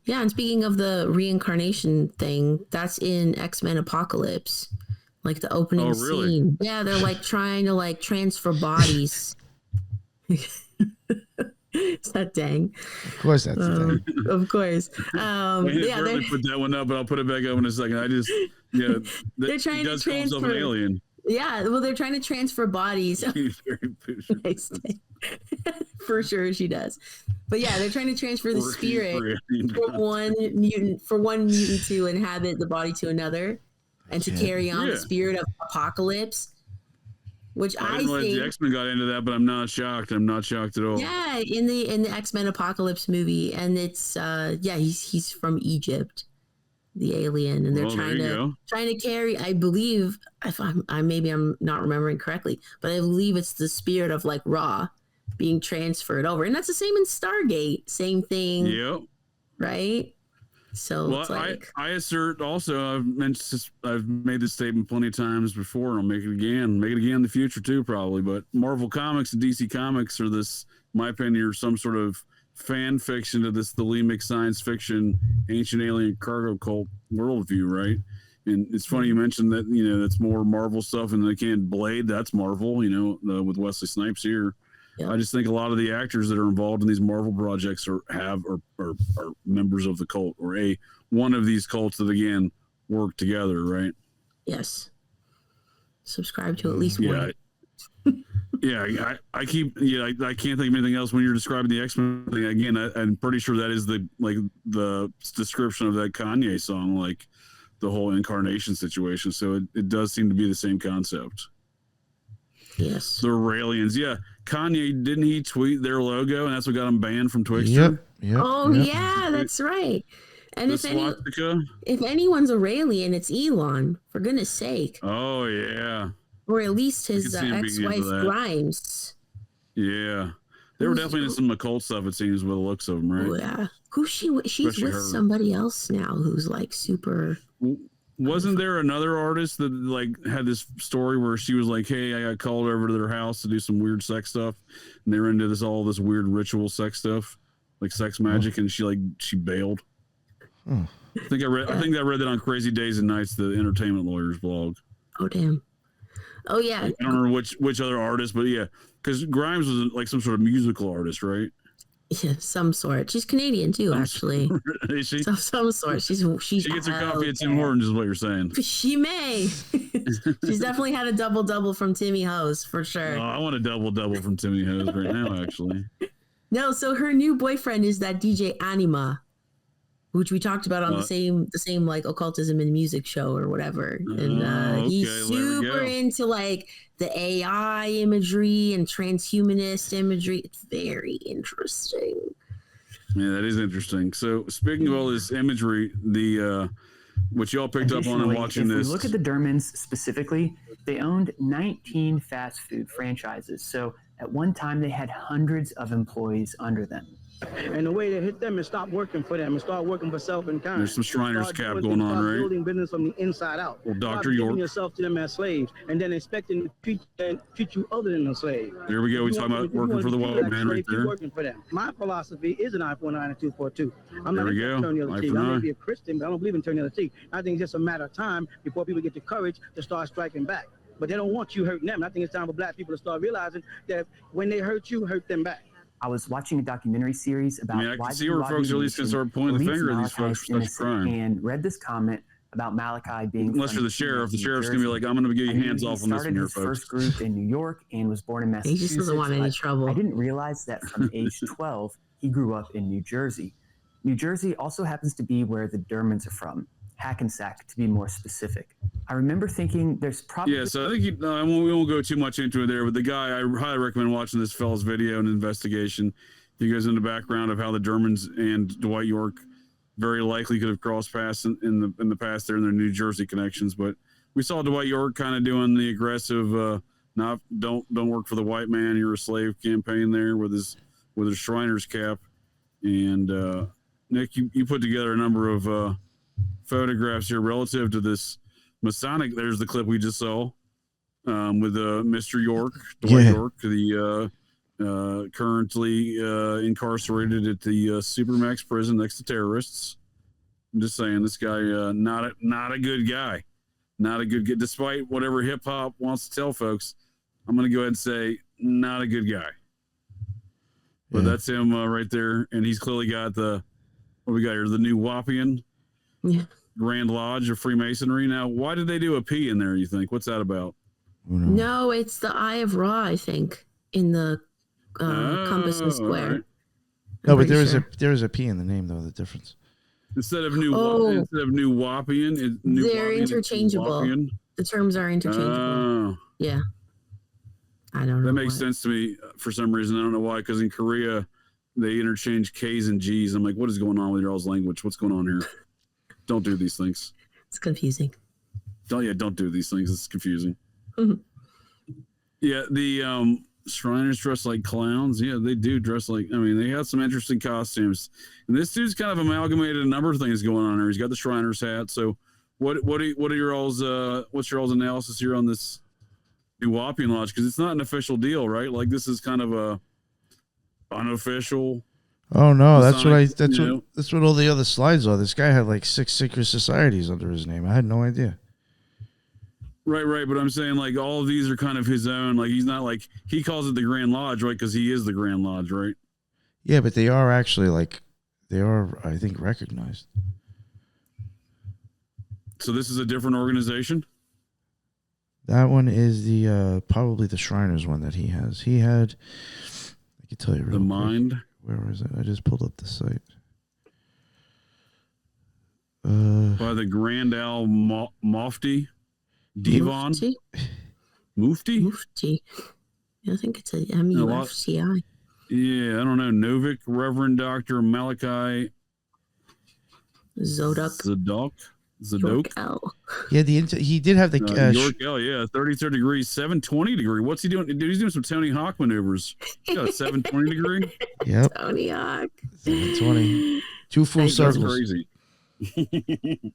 Yeah, and speaking of the reincarnation thing, that's in X-Men Apocalypse. Like the opening scene. Yeah, they're like trying to like transfer bodies. Is that dang? Of course, that's dang. Of course. Yeah, they put that one up, but I'll put it back up in a second. They're trying to transfer an alien. Yeah, well, they're trying to transfer bodies. Nice. For sure, she does. But yeah, they're trying to transfer the spirit from one mutant to inhabit the body to another, and to carry on the spirit of apocalypse. Which I didn't realize the X-Men got into that, but I'm not shocked. I'm not shocked at all. Yeah, in the X-Men Apocalypse movie, and it's he's from Egypt, the alien, and they're trying to carry. I believe, if I'm not remembering correctly, but I believe it's the spirit of like Ra being transferred over, and that's the same in Stargate. Same thing. Yep. Right. So it's like, I assert also, I've made this statement plenty of times before, and I'll make it again in the future too, probably. But Marvel Comics and DC Comics are this, in my opinion, are some sort of fan fiction to this thelemic science fiction ancient alien cargo cult worldview, right? And it's funny you mentioned that, that's more Marvel stuff, and again, Blade, that's Marvel, with Wesley Snipes here. I just think a lot of the actors that are involved in these Marvel projects are members of the cult, or one of these cults that again work together, right? Yes. Subscribe to at least one. Yeah, I can't think of anything else when you're describing the X-Men thing. Again, I'm pretty sure that is the description of that Kanye song, like the whole incarnation situation. So it does seem to be the same concept. Yes. The Raelians. Yeah. Kanye, didn't he tweet their logo, and that's what got him banned from Twitch? Yep. Oh, yeah, that's right. And if anyone's a Raelian, it's Elon, for goodness sake. Oh, yeah. Or at least his ex-wife, Grimes. Yeah. They were definitely in some occult stuff, it seems, with the looks of them, right? Oh, yeah. Who's she? She's especially with somebody else now who's like super... Wasn't there another artist that like had this story where she was like, "Hey, I got called over to their house to do some weird sex stuff," and they were into all this weird ritual sex stuff, like sex magic, and she bailed. Hmm. I think I read that on Crazy Days and Nights, the entertainment lawyer's blog. Oh damn. Oh yeah. I don't remember which other artist, but yeah, because Grimes was like some sort of musical artist, right? Yeah, some sort. She's Canadian too, actually. Is she? Some sort. She gets her coffee at Tim Hortons, is what you're saying. She may. She's definitely had a double from Timmy Hose for sure. Oh, I want a double from Timmy Hose right now, actually. No, so her new boyfriend is that DJ Anima, which we talked about on the same like occultism and music show or whatever. And he's super into like the AI imagery and transhumanist imagery. It's very interesting. Yeah, that is interesting. So speaking of all this imagery, the what y'all picked up on and watching this. If we look at the Dermans specifically, they owned 19 fast food franchises. So at one time they had hundreds of employees under them. And the way to hit them is stop working for them and start working for self and kind. There's some Shriners cap going on, right? Building business from the inside out. Well, Dr. Stop York. giving yourself to them as slaves and then expecting to treat you other than a slave. There we go. We're talking about working for the white man right there. Working for them. My philosophy is an eye for an eye and a tooth for a tooth. I'm There not we go. turn the other Eye cheek. for an I may eye. be a Christian, but I don't believe in turning the other cheek. I think it's just a matter of time before people get the courage to start striking back. But they don't want you hurting them. And I think it's time for black people to start realizing that when they hurt you, hurt them back. I was watching a documentary series about I can why see the where folks Nuwaubian at least can Nation start pointing the believes finger at these folks for Malachi's such crime. and read this comment about Malachi being Unless you're the sheriff. The sheriff's going to be like, I'm going to get your hands off on this one here, his folks. first group in New York and was born in He Massachusetts. just doesn't want any but trouble. I didn't realize that from age 12, he grew up in New Jersey. New Jersey also happens to be where the Dermans are from, Hackensack to be more specific. I remember thinking there's probably... Yeah, so I think we won't go too much into it there, but the guy, I highly recommend watching this fellow's video and investigation. He goes into the background of how the Dermans and Dwight York very likely could have crossed paths in the past there in their New Jersey connections. But we saw Dwight York kind of doing the aggressive, don't work for the white man, you're a slave campaign there with his Shriners cap. And Nick, you put together a number of photographs here relative to this Masonic. There's the clip we just saw with Mr. York, Dwight York, the currently incarcerated at the Supermax prison next to terrorists. I'm just saying, this guy not a good guy, not a good guy. Despite whatever hip hop wants to tell folks, I'm going to go ahead and say not a good guy. But that's him right there, and he's clearly got what we got here, the Nuwaubian Grand Lodge of Freemasonry. Now, why did they do a P in there? You think? What's that about? No, it's the Eye of Ra, I think, in the compass and square. Right. No, but there is a P in the name though. The difference. Instead of Nuwaubian, they're interchangeable. Nuwaubian. The terms are interchangeable. Yeah. I don't know. That makes sense to me for some reason. I don't know why. Because in Korea, they interchange K's and G's. I'm like, what is going on with y'all's language? What's going on here? Don't do these things. It's confusing. Don't do these things. It's confusing. Mm-hmm. Yeah, the Shriners dress like clowns. Yeah, they do dress like. I mean, they have some interesting costumes. And this dude's kind of amalgamated a number of things going on here. He's got the Shriners hat. So, what are your all's what's your all's analysis here on this Nuwaubian Lodge? Because it's not an official deal, right? Like this is kind of a unofficial. Oh no, Masonic, that's what all the other slides are. This guy had like 6 secret societies under his name. I had no idea. Right. But I'm saying like all of these are kind of his own. Like he's not like he calls it the Grand Lodge, right? Because he is the Grand Lodge, right? Yeah, but they are actually I think, recognized. So this is a different organization? That one is the probably the Shriners one that he has. He had, I can tell you real the quick. Mind. Where is it? I just pulled up the site. By the Grand Al Mufti Divan. Mufti? Mufti. I think it's a MUFCI. Yeah, I don't know. Novik, Reverend Dr. Malachi Zadok. Yeah, he did have the York L. Yeah, 33rd degree, 720 degree. What's he doing? Dude, he's doing some Tony Hawk maneuvers. He got a 720 degree. Yep. Tony Hawk. 720. 2 full circles. That's crazy.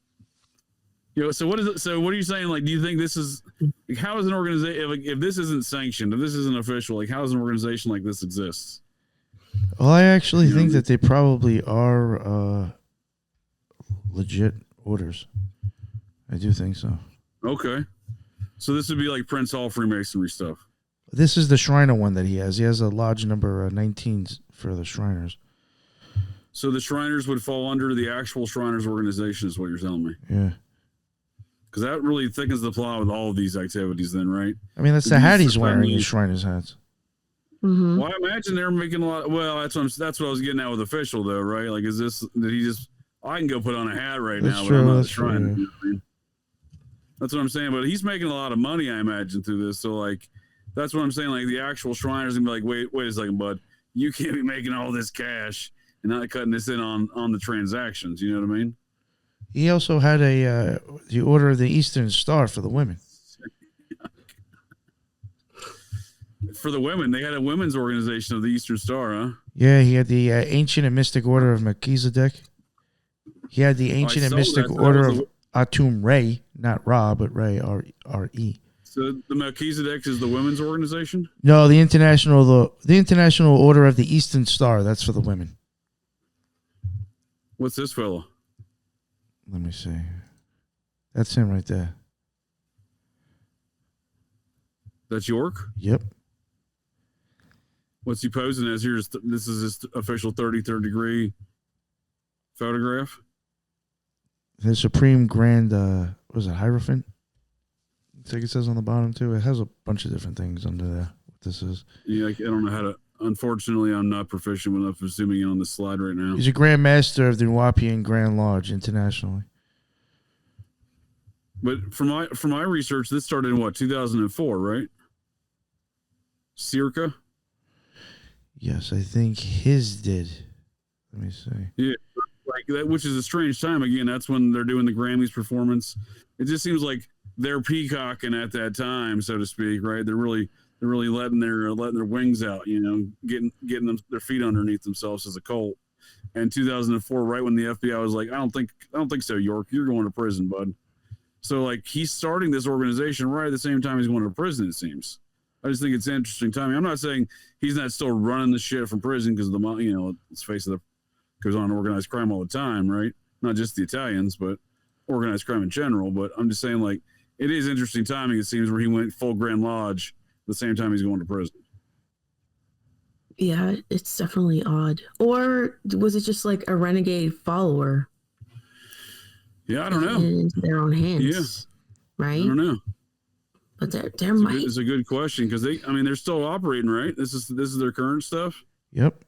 So what is it? So what are you saying? Like, do you think this is like, how is an organization like, if this isn't sanctioned, if this isn't official, like how does an organization like this exists? Well, I actually think that they probably are legit orders. I do think so. Okay. So this would be like Prince Hall Freemasonry stuff. This is the Shriner one that he has. He has a lodge number 19 for the Shriners. So the Shriners would fall under the actual Shriners organization is what you're telling me. Yeah. Because that really thickens the plot with all of these activities then, right? I mean, that's the hat he's wearing, his Shriners hats. Mm-hmm. Well, I imagine they're making a lot. Well, that's what I was getting at with official, though, right? Like, is this that he just? I can go put on a hat right That's now, true, but I'm not that's trying. true, You know what I mean? That's what I'm saying. But he's making a lot of money, I imagine, through this. So, like, that's what I'm saying. Like, the actual Shriners gonna be like, wait a second, bud. You can't be making all this cash and not cutting this in on the transactions. You know what I mean? He also had the Order of the Eastern Star for the women. For the women, they had a women's organization of the Eastern Star, huh? Yeah, he had the Ancient and Mystic Order of Melchizedek. He had the Ancient and Mystic Order of Atum Re, not Ra, but Re, R-E. So the Melchizedek is the women's organization? No, the International Order of the Eastern Star. That's for the women. What's this fella? Let me see. That's him right there. That's York? Yep. What's he posing as here? This is his official 33rd degree photograph. The Supreme Grand, what was it, Hierophant? I think it says on the bottom, too. It has a bunch of different things under there. What this is. Yeah, I don't know how to. Unfortunately, I'm not proficient enough of zooming in on this slide right now. He's a Grand Master of the Nuwaubian Grand Lodge internationally. But from my research, this started in what, 2004, right? Circa. Yes, I think his did. Let me see. Yeah, like that, which is a strange time. Again, that's when they're doing the Grammys performance. It just seems like they're peacocking at that time, so to speak, right? They're really letting their wings out, you know, getting them their feet underneath themselves as a cult. And 2004, right when the FBI was like, I don't think so, York, you're going to prison, bud. So like he's starting this organization right at the same time he's going to prison. It seems. I just think it's interesting timing. I'm not saying he's not still running the shit from prison because let's face it, goes on organized crime all the time, right? Not just the Italians, but organized crime in general. But I'm just saying, like, it is interesting timing. It seems where he went full Grand Lodge at the same time he's going to prison. Yeah, it's definitely odd. Or was it just like a renegade follower? Yeah, I don't know. Into their own hands. Yeah, right. I don't know. But there might. It's a good question because they're still operating, right? This is their current stuff. Yep.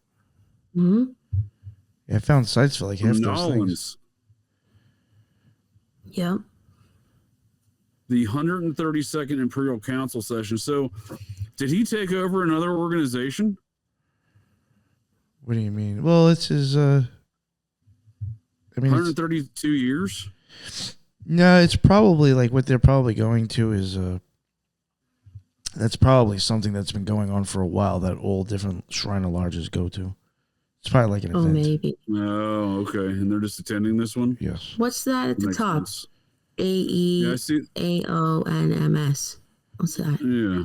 Hmm. Yeah, I found sites for like half those things. Yep. The 132nd Imperial Council session. So, did he take over another organization? What do you mean? Well, it's his. 132 years. No, it's probably like what they're probably going to is that's probably something that's been going on for a while that all different Shriner lodges go to. It's probably like an event. Maybe. Oh, okay. And they're just attending this one? Yes. What's that at the top? Sense. AEAONMS. What's that? Yeah.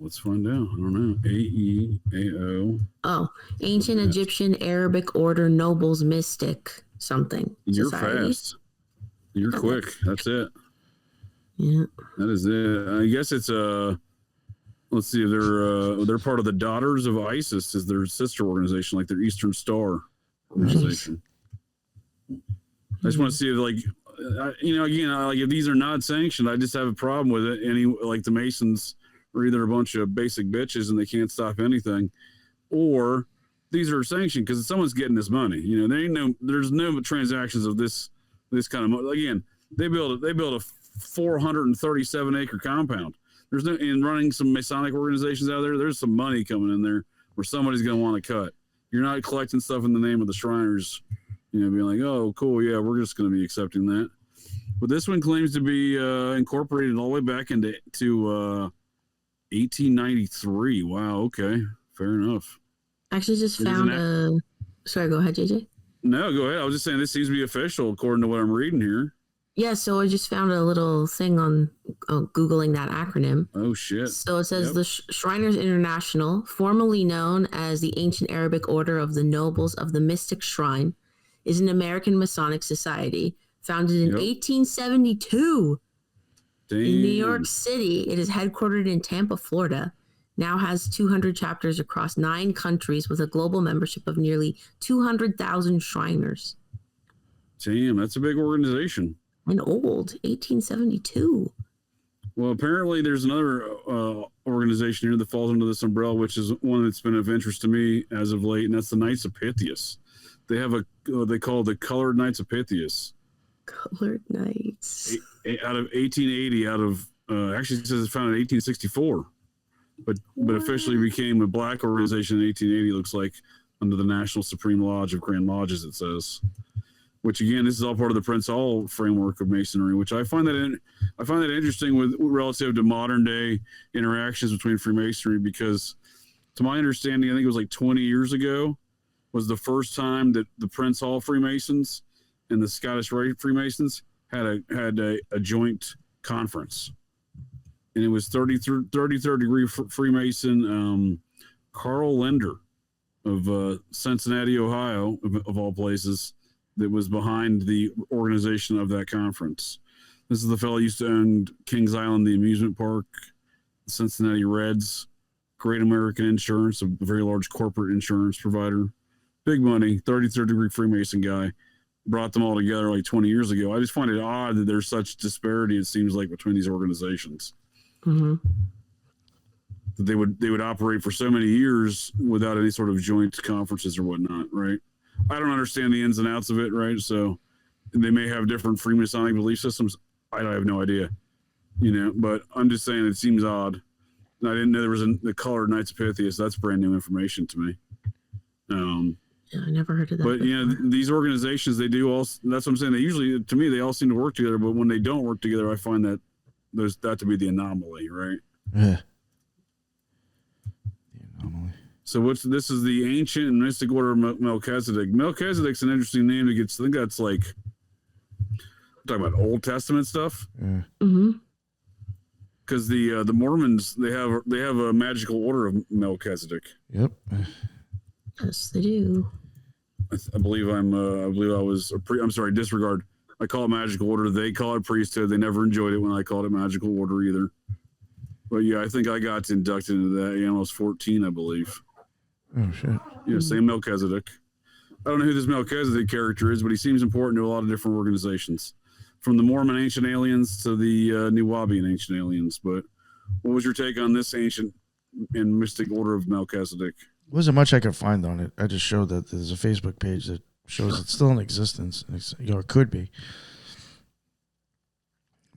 Let's find out. I don't know. AEAO. Oh, Ancient Egyptian Arabic Order Nobles Mystic something. You're Society. fast. You're quick. That's it. Yeah. That is it. I guess it's let's see, they're part of the Daughters of Isis is their sister organization, like their Eastern Star organization. Nice. I just want to see if like like if these are not sanctioned, I just have a problem with it. Like the Masons are either a bunch of basic bitches and they can't stop anything, or these are sanctioned because someone's getting this money. You know, there's no transactions of this kind of money. Again, they build a 437 acre compound. There's no in running some Masonic organizations out there. There's some money coming in there where somebody's going to want to cut. You're not collecting stuff in the name of the Shriners, being like, oh, cool, yeah, we're just going to be accepting that. But this one claims to be incorporated all the way back into 1893. Wow, okay, fair enough. Actually, just found a. Sorry, go ahead, JJ. No, go ahead. I was just saying this seems to be official according to what I'm reading here. Yeah, so I just found a little thing on Googling that acronym. Oh, shit. So it says Yep. the Shriners International, formerly known as the Ancient Arabic Order of the Nobles of the Mystic Shrine, is an American Masonic society founded in 1872 in New York City. It is headquartered in Tampa, Florida. Now has 200 chapters across 9 countries with a global membership of nearly 200,000 Shriners. Damn, that's a big organization. And old, 1872. Well, apparently there's another organization here that falls under this umbrella, which is one that's been of interest to me as of late, and that's the Knights of Pythias. They have they call it the Colored Knights of Pythias. Colored Knights. Out of 1880, actually it says it's founded in 1864, but officially became a black organization in 1880. Looks like under the National Supreme Lodge of Grand Lodges. It says. Which again, this is all part of the Prince Hall framework of Masonry, which I find that interesting with relative to modern day interactions between Freemasonry, because to my understanding, I think it was like 20 years ago was the first time that the Prince Hall Freemasons and the Scottish Rite Freemasons had a joint conference, and it was 33rd degree Freemason Carl Lender of Cincinnati, Ohio, of all places, that was behind the organization of that conference. This is the fellow who used to own Kings Island, the amusement park, the Cincinnati Reds, Great American Insurance, a very large corporate insurance provider. Big money, 33rd degree Freemason guy. Brought them all together like 20 years ago. I just find it odd that there's such disparity, it seems like, between these organizations. Mm-hmm. That they would operate for so many years without any sort of joint conferences or whatnot, right? I don't understand the ins and outs of it, right? So they may have different Freemasonic belief systems. I have no idea, but I'm just saying it seems odd. And I didn't know there was the Colored Knights of Pythias. That's brand new information to me. Yeah, I never heard of that. But, these organizations, they do all, that's what I'm saying. They usually, to me, they all seem to work together. But when they don't work together, I find that there's that to be the anomaly, right? Yeah. So this is the Ancient and Mystic Order of Melchizedek. Melchizedek's an interesting name. I think that's like, we're talking about Old Testament stuff. Yeah. Mm-hmm. Because the Mormons, they have a magical order of Melchizedek. Yep. Yes, they do. I believe I was I'm sorry, disregard. I call it magical order. They call it priesthood. They never enjoyed it when I called it magical order either. But yeah, I think I got inducted into that. I was 14, I believe. Oh, shit. Yeah, same Melchizedek. I don't know who this Melchizedek character is, but he seems important to a lot of different organizations. From the Mormon Ancient Aliens to the Nuwaubian Ancient Aliens. But what was your take on this Ancient and Mystic Order of Melchizedek? Wasn't much I could find on it. I just showed that there's a Facebook page that shows it's still in existence. It could be.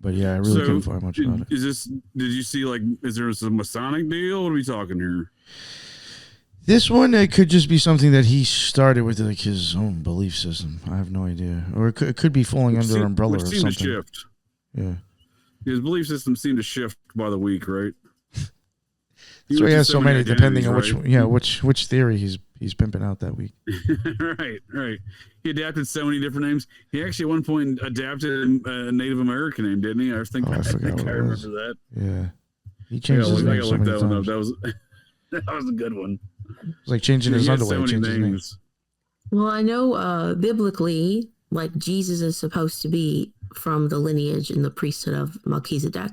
But yeah, I really couldn't find much about it. Did you see, is there some Masonic deal? What are we talking here? This one, it could just be something that he started with his own belief system. I have no idea. Or it could be falling under an umbrella or something. Seemed to shift. Yeah. His belief system seemed to shift by the week, right? So he has so many, depending on which theory he's pimping out that week. Right. He adapted so many different names. He actually at one point adapted a Native American name, didn't he? I forgot I remember that. Yeah. He changed his name so many times. That was a good one. It's like changing his underwear. So many names. Well, I know biblically, Jesus is supposed to be from the lineage and the priesthood of Melchizedek.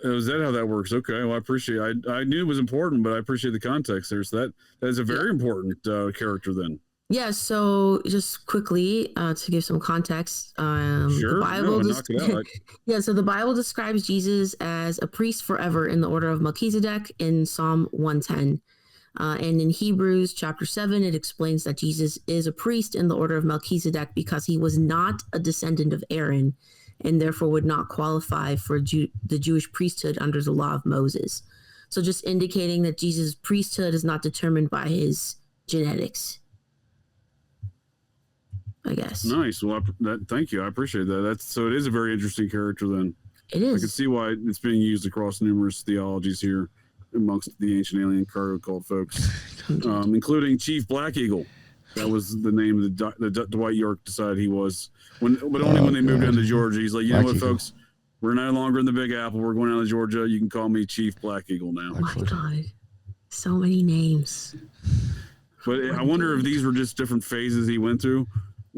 Is that how that works? Okay. Well, I appreciate it. I knew it was important, but I appreciate the context there. So that is a very important character then. Yeah, so just quickly to give some context, sure. The Bible knock it out. So the Bible describes Jesus as a priest forever in the order of Melchizedek in Psalm 110. And in Hebrews chapter 7, it explains that Jesus is a priest in the order of Melchizedek because he was not a descendant of Aaron and therefore would not qualify for the Jewish priesthood under the law of Moses. So just indicating that Jesus' priesthood is not determined by his genetics, I guess. Nice. Well, thank you. I appreciate that. So it is a very interesting character then. It is. I can see why it's being used across numerous theologies here amongst the ancient alien cargo cult folks, including Chief Black Eagle. That was the name the Dwight York decided he was. But only when they moved down to Georgia. He's like, you know what, folks? We're no longer in the Big Apple. We're going down to Georgia. You can call me Chief Black Eagle now. Oh my God. So many names. But I wonder if these were just different phases he went through.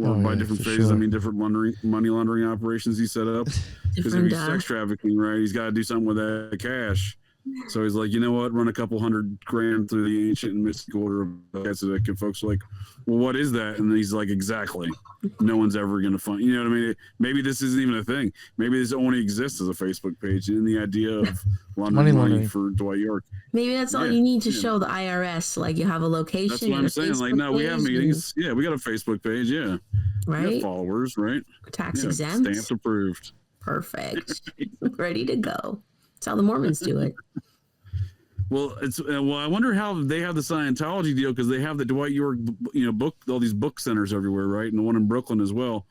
Or by different phases, I mean different money laundering operations he set up. Because if he's sex trafficking, right, he's got to do something with that cash. So he's like, you know what, run a couple $100,000 through the ancient and mystic order of Melchizedek. And folks are like, well, what is that? And he's like, exactly. No one's ever going to find, you know what I mean? Maybe this isn't even a thing. Maybe this only exists as a Facebook page and the idea of laundering money for Dwight York. Maybe that's all you need to show the IRS. Like you have a location. That's what I'm saying. Like, no, we have meetings. Yeah, we got a Facebook page. Yeah. Right. We have followers, right? Tax exempt. Stamped approved. Perfect. Ready to go. That's how the Mormons do it. Well, I wonder how they have the Scientology deal, because they have the Dwight York, book, all these book centers everywhere, right, and the one in Brooklyn as well.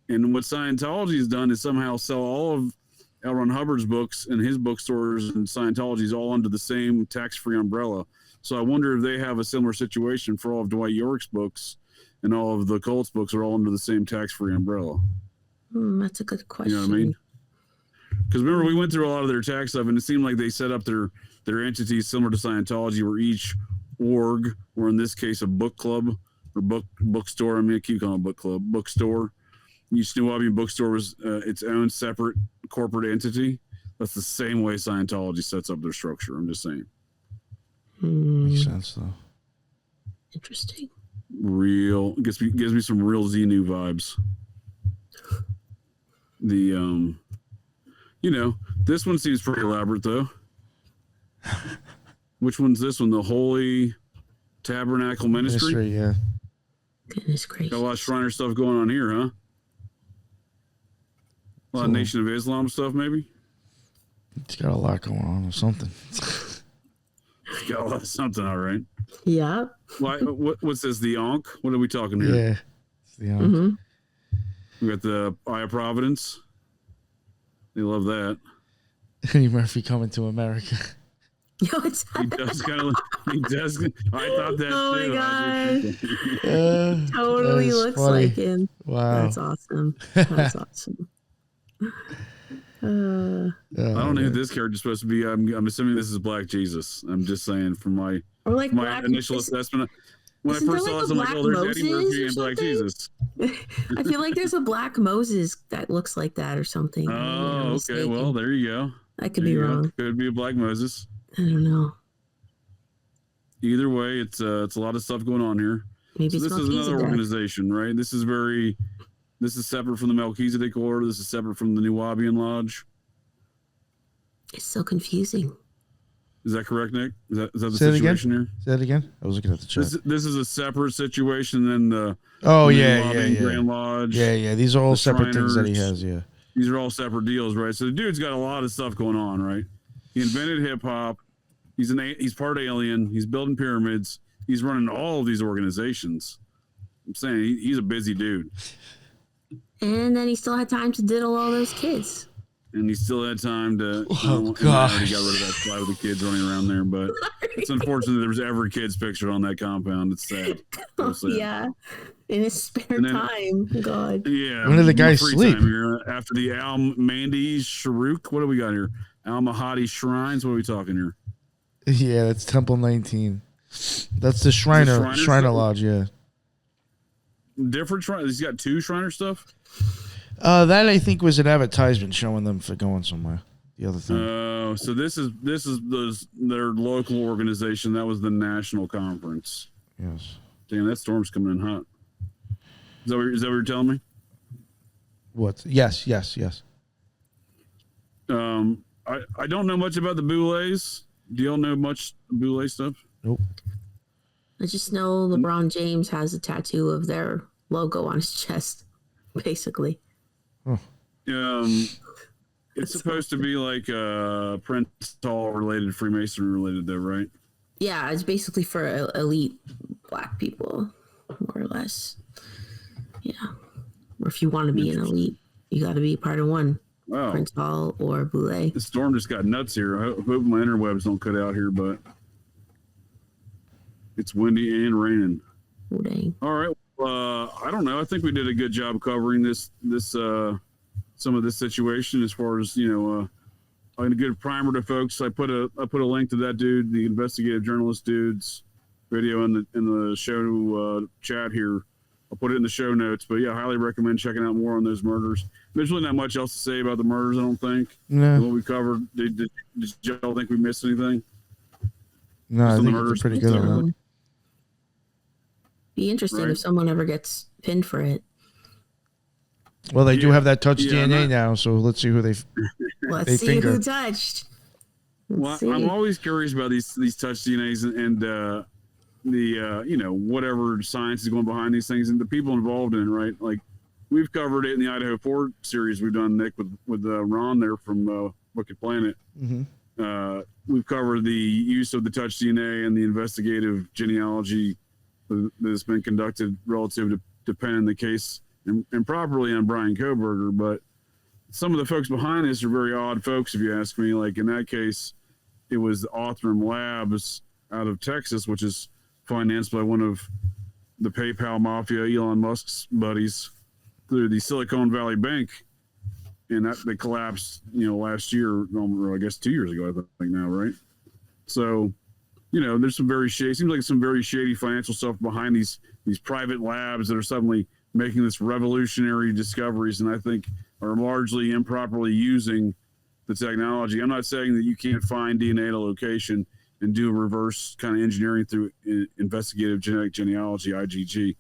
And what Scientology has done is somehow sell all of L. Ron Hubbard's books and his bookstores and Scientology's all under the same tax-free umbrella. So I wonder if they have a similar situation for all of Dwight York's books, and all of the Occult's books are all under the same tax-free umbrella. That's a good question. You know what I mean? Because remember, we went through a lot of their tax stuff, and it seemed like they set up their entities similar to Scientology, where each org, or in this case, a book club or bookstore. I mean, I keep calling it book club, bookstore. Each Nuwaubian bookstore was its own separate corporate entity. That's the same way Scientology sets up their structure. I'm just saying. Makes sense, though. Interesting. Real gives me some real Xenu vibes. The this one seems pretty elaborate though. Which one's this one? The Holy Tabernacle Ministry? Yeah. Goodness gracious. Got a lot of Shriner stuff going on here, huh? A lot of Nation of Islam stuff, maybe? It's got a lot going on or something. It's got a lot of something, all right. Yeah. What's this? The Ankh? What are we talking here? Yeah. It's the Ankh. We got the Eye of Providence. They love that. Eddie Murphy coming to America. Yo, it's he does kind of. He does. I thought that. Oh too. my god! Totally looks funny. like him. Wow, that's awesome. That's awesome. I don't know who this character's supposed to be. I'm assuming this is Black Jesus. I'm just saying from my initial assessment. When I first saw this, I'm like, oh, there's Eddie Murphy and Black Jesus. I feel like there's a Black Moses that looks like that or something. Oh, okay. Well, there you go. I could be wrong. Could be a Black Moses. I don't know. Either way, it's a lot of stuff going on here. Maybe so this is another organization, right? This is separate from the Melchizedek Order. This is separate from the Nuwaubian Lodge. It's so confusing. Is that correct, Nick? Is that the situation here? Say that again. I was looking at the chat. This is a separate situation than the Nuwaubian Grand Lodge. Yeah. These are all separate things that he has. Yeah. These are all separate deals, right? So the dude's got a lot of stuff going on, right? He invented hip hop. He's part alien. He's building pyramids. He's running all of these organizations. I'm saying he's a busy dude. And then he still had time to diddle all those kids. And he still had time to. Oh, gosh. He got rid of that slide with the kids running around there, but it's unfortunate there was every kid's pictured on that compound. It's sad. So sad. Yeah. In his spare time. God. Yeah. When did the guy sleep? Here, after the Al Mandi Sharuk. What do we got here? Al Mahdi Shrines. What are we talking here? Yeah, that's Temple 19. That's the Shriner Lodge, yeah. Different Shriner? He's got two Shriner stuff? That I think was an advertisement showing them for going somewhere. The other thing. Oh, so this is their local organization. That was the national conference. Yes. Damn, that storm's coming in hot. Is that what you're telling me? What? Yes. I don't know much about the Boulets. Do y'all know much Boule stuff? Nope. I just know LeBron James has a tattoo of their logo on his chest, basically. Oh. It's supposed to be like Prince Hall related, Freemasonry related, though, right? Yeah, it's basically for elite Black people, more or less. Yeah. Or if you want to be an elite, you got to be part of one. Wow. Prince Hall or Boule. The storm just got nuts here. I hope my interwebs don't cut out here, but it's windy and raining. Oh, dang. All right. I don't know. I think we did a good job covering this some of this situation as far as, a good primer to folks. I put a link to that dude, the investigative journalist dude's video in the show chat here. I'll put it in the show notes. But yeah, highly recommend checking out more on those murders. There's really not much else to say about the murders, I don't think. No. What we covered. Did y'all think we missed anything? No, I Just on think the it's murders? pretty good on that. Be interesting Right. if someone ever gets pinned for it. Well, they do have that touch Yeah, DNA now, so let's see who they Let's see finger. who touched. Well, Let's see. I'm always curious about these touch DNAs and the whatever science is going behind these things and the people involved in it, right? Like we've covered it in the Idaho 4 series we've done, Nick, with Ron there from Wicked Planet. Mm-hmm. We've covered the use of the touch DNA and the investigative genealogy that has been conducted relative to Penn in the case and properly on Brian Koberger. But some of the folks behind this are very odd folks, if you ask me. Like in that case, it was Othram Labs out of Texas, which is financed by one of the PayPal mafia, Elon Musk's buddies, through the Silicon Valley Bank. And that they collapsed, last year, or I guess 2 years ago, I think now, right? So, there's some very shady, seems like some very shady financial stuff behind these private labs that are suddenly making this revolutionary discoveries, and I think are largely improperly using the technology. I'm not saying that you can't find DNA at a location and do reverse kind of engineering through investigative genetic genealogy, IgG.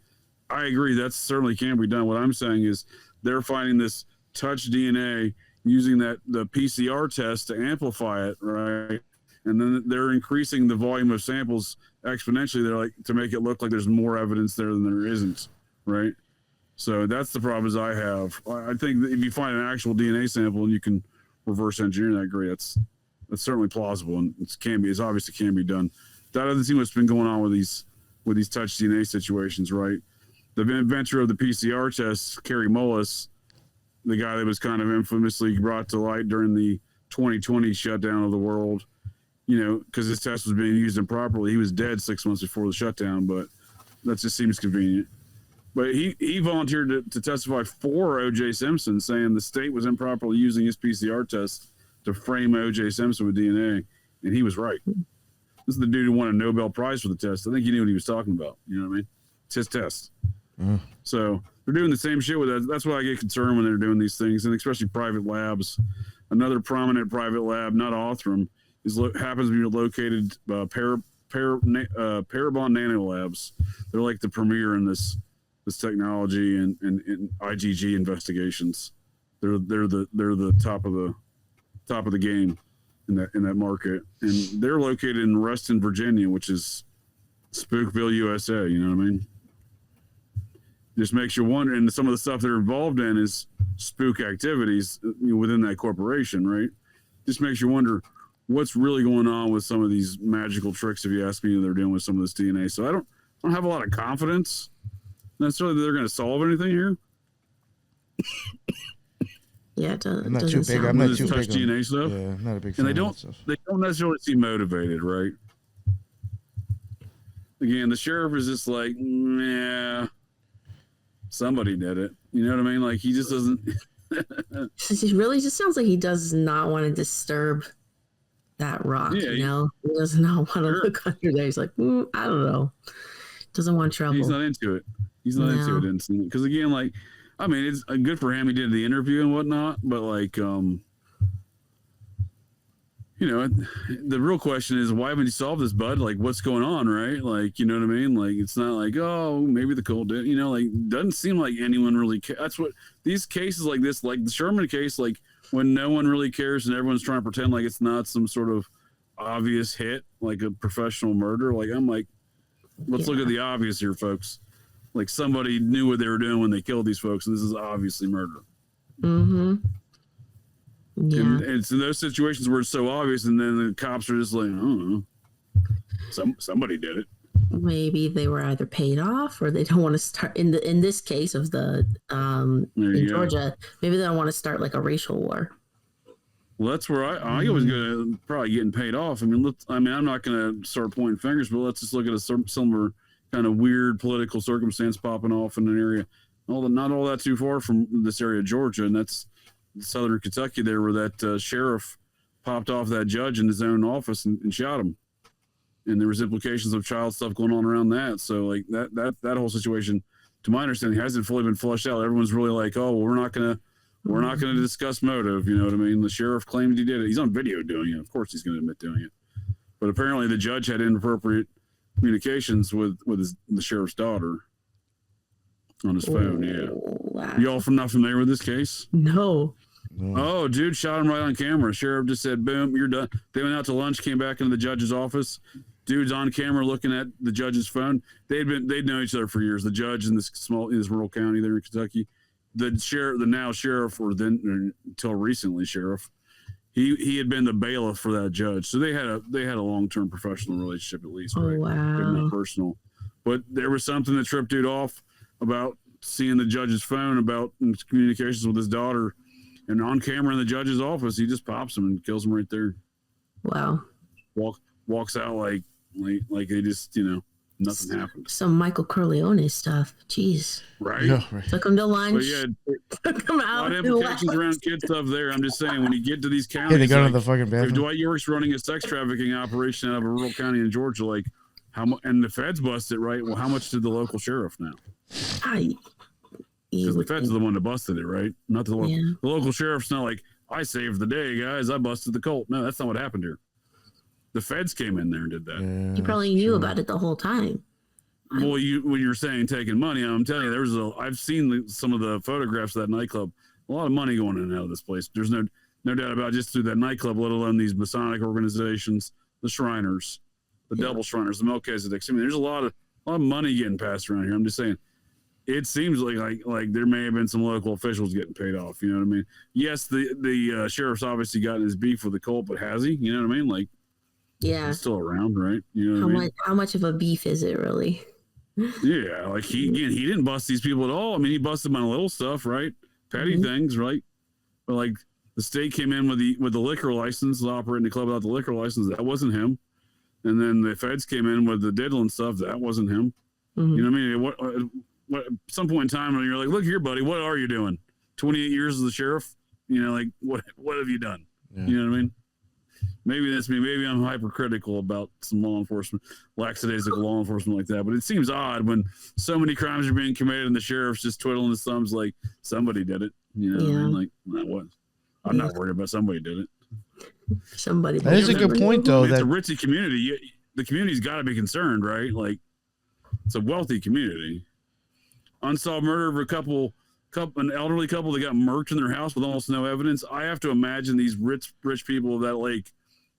I agree, that certainly can be done. What I'm saying is they're finding this touch DNA using the PCR test to amplify it, right? And then they're increasing the volume of samples exponentially. They're like to make it look like there's more evidence there than there isn't, right? So that's the problem I have. I think that if you find an actual DNA sample and you can reverse engineer that, great. That's certainly plausible and it obviously can be done. That doesn't seem what's been going on with these touch DNA situations, right? The inventor of the PCR test, Kerry Mullis, the guy that was kind of infamously brought to light during the 2020 shutdown of the world, because his test was being used improperly. He was dead 6 months before the shutdown, but that just seems convenient. But he volunteered to testify for O.J. Simpson, saying the state was improperly using his PCR test to frame O.J. Simpson with DNA, and he was right. This is the dude who won a Nobel Prize for the test. I think he knew what he was talking about. You know what I mean? It's his test. So they're doing the same shit with that. That's why I get concerned when they're doing these things, and especially private labs. Another prominent private lab, not Othram, happens to be located Parabon Nano Labs. They're like the premier in this technology and IgG investigations. They're the top of the game in that market, and they're located in Reston, Virginia, which is Spookville, USA. You know what I mean? Just makes you wonder, and some of the stuff they're involved in is spook activities within that corporation, right? Just makes you wonder what's really going on with some of these magical tricks, if you ask me, they're doing with some of this DNA. So I don't have a lot of confidence necessarily that they're going to solve anything here. Yeah, I'm not too big. I'm not too touch big. DNA stuff. Yeah, I'm not a big fan And of that stuff. they don't necessarily seem motivated, right? Again, the sheriff is just like, yeah, somebody did it. You know what I mean? Like he just doesn't. It really just sounds like he does not want to disturb that rock. Yeah, He does not want to look under there. He's like, I don't know. Doesn't want trouble. He's not into it. He's not into it instantly. Because again, like, I mean, it's good for him. He did the interview and whatnot, but like, the real question is, why haven't you solved this, bud? Like, what's going on, right? Like, you know what I mean? Like, it's not like, oh, maybe the cold did. Like, doesn't seem like anyone really cares. That's what these cases like this, like the Sherman case, like when no one really cares and everyone's trying to pretend like it's not some sort of obvious hit, like a professional murder. Like, I'm like, let's look at the obvious here, folks. Like somebody knew what they were doing when they killed these folks, and this is obviously murder. Mm-hmm. Yeah. And it's in those situations where it's so obvious, and then the cops are just like, I don't know, somebody did it. Maybe they were either paid off, or they don't want to start in this case of the in Georgia. Maybe they don't want to start like a racial war. Well, that's where I was probably getting paid off. I mean, I'm not going to start pointing fingers, but let's just look at a similar kind of weird political circumstance popping off in an area. Not all that too far from this area of Georgia, and that's southern Kentucky there, where that sheriff popped off that judge in his own office and shot him. And there was implications of child stuff going on around that. So like that whole situation, to my understanding, hasn't fully been flushed out. Everyone's really like, oh, well, we're not gonna discuss motive. You know what I mean? The sheriff claimed he did it. He's on video doing it. Of course, he's going to admit doing it. But apparently, the judge had inappropriate communications with the sheriff's daughter on his phone. Yeah. Wow. Y'all not familiar with this case? No. Oh, dude shot him right on camera. Sheriff just said, boom, you're done. They went out to lunch, came back into the judge's office. Dude's on camera looking at the judge's phone. They'd known each other for years. The judge in this rural county there in Kentucky. The now sheriff, or then until recently sheriff, he had been the bailiff for that judge. So they had a long-term professional relationship, at least. Right? Oh, wow. But not personal. But there was something that tripped dude off about seeing the judge's phone about communications with his daughter. And on camera in the judge's office, he just pops him and kills him right there. Wow. Walks out like they just, nothing happened. Some Michael Corleone stuff. Jeez. Right? Yeah, right. Took him to lunch. But yeah, Took him out. a lot of implications around kid stuff there. I'm just saying, when you get to these counties, Yeah, they go like, to the fucking if bathroom. Dwight York's running a sex trafficking operation out of a rural county in Georgia, like how much, and the feds busted, right? Well, how much did the local sheriff know? Because the feds are the one that busted it, right? Not the local. Yeah. The local sheriff's not like, I saved the day, guys. I busted the cult. No, that's not what happened here. The feds came in there and did that. Yeah, He probably knew about it the whole time. Well, when you're saying taking money, I'm telling you, I've seen some of the photographs of that nightclub. A lot of money going in and out of this place. There's no doubt about it, just through that nightclub, let alone these Masonic organizations, the Shriners, the Devil Shriners, the Melchizedeks. I mean, there's a lot of money getting passed around here. I'm just saying, it seems like there may have been some local officials getting paid off. You know what I mean? Yes, the sheriff's obviously gotten his beef with the cult, but has he? You know what I mean? Like, Yeah. he's still around, right? You know what I mean? How much of a beef is it really? Yeah, like he didn't bust these people at all. I mean, he busted them on little stuff, right? Petty things, right? But like the state came in with the liquor license, operating the club without the liquor license. That wasn't him. And then the feds came in with the diddling stuff. That wasn't him. Mm-hmm. You know what I mean? What at some point in time when you're like, look here, buddy, what are you doing? 28 years as the sheriff? You know, like what have you done? Yeah. You know what I mean? Maybe that's me. Maybe I'm hypercritical about some law enforcement, lackadaisical law enforcement like that. But it seems odd when so many crimes are being committed and the sheriff's just twiddling his thumbs like somebody did it. You know what I mean? Like, not what? I'm not worried about somebody did it. Somebody. That is a good point, though. It's a ritzy community. The community's got to be concerned, right? Like, it's a wealthy community. Unsolved murder of an elderly couple that got murked in their house with almost no evidence. I have to imagine these rich people of that lake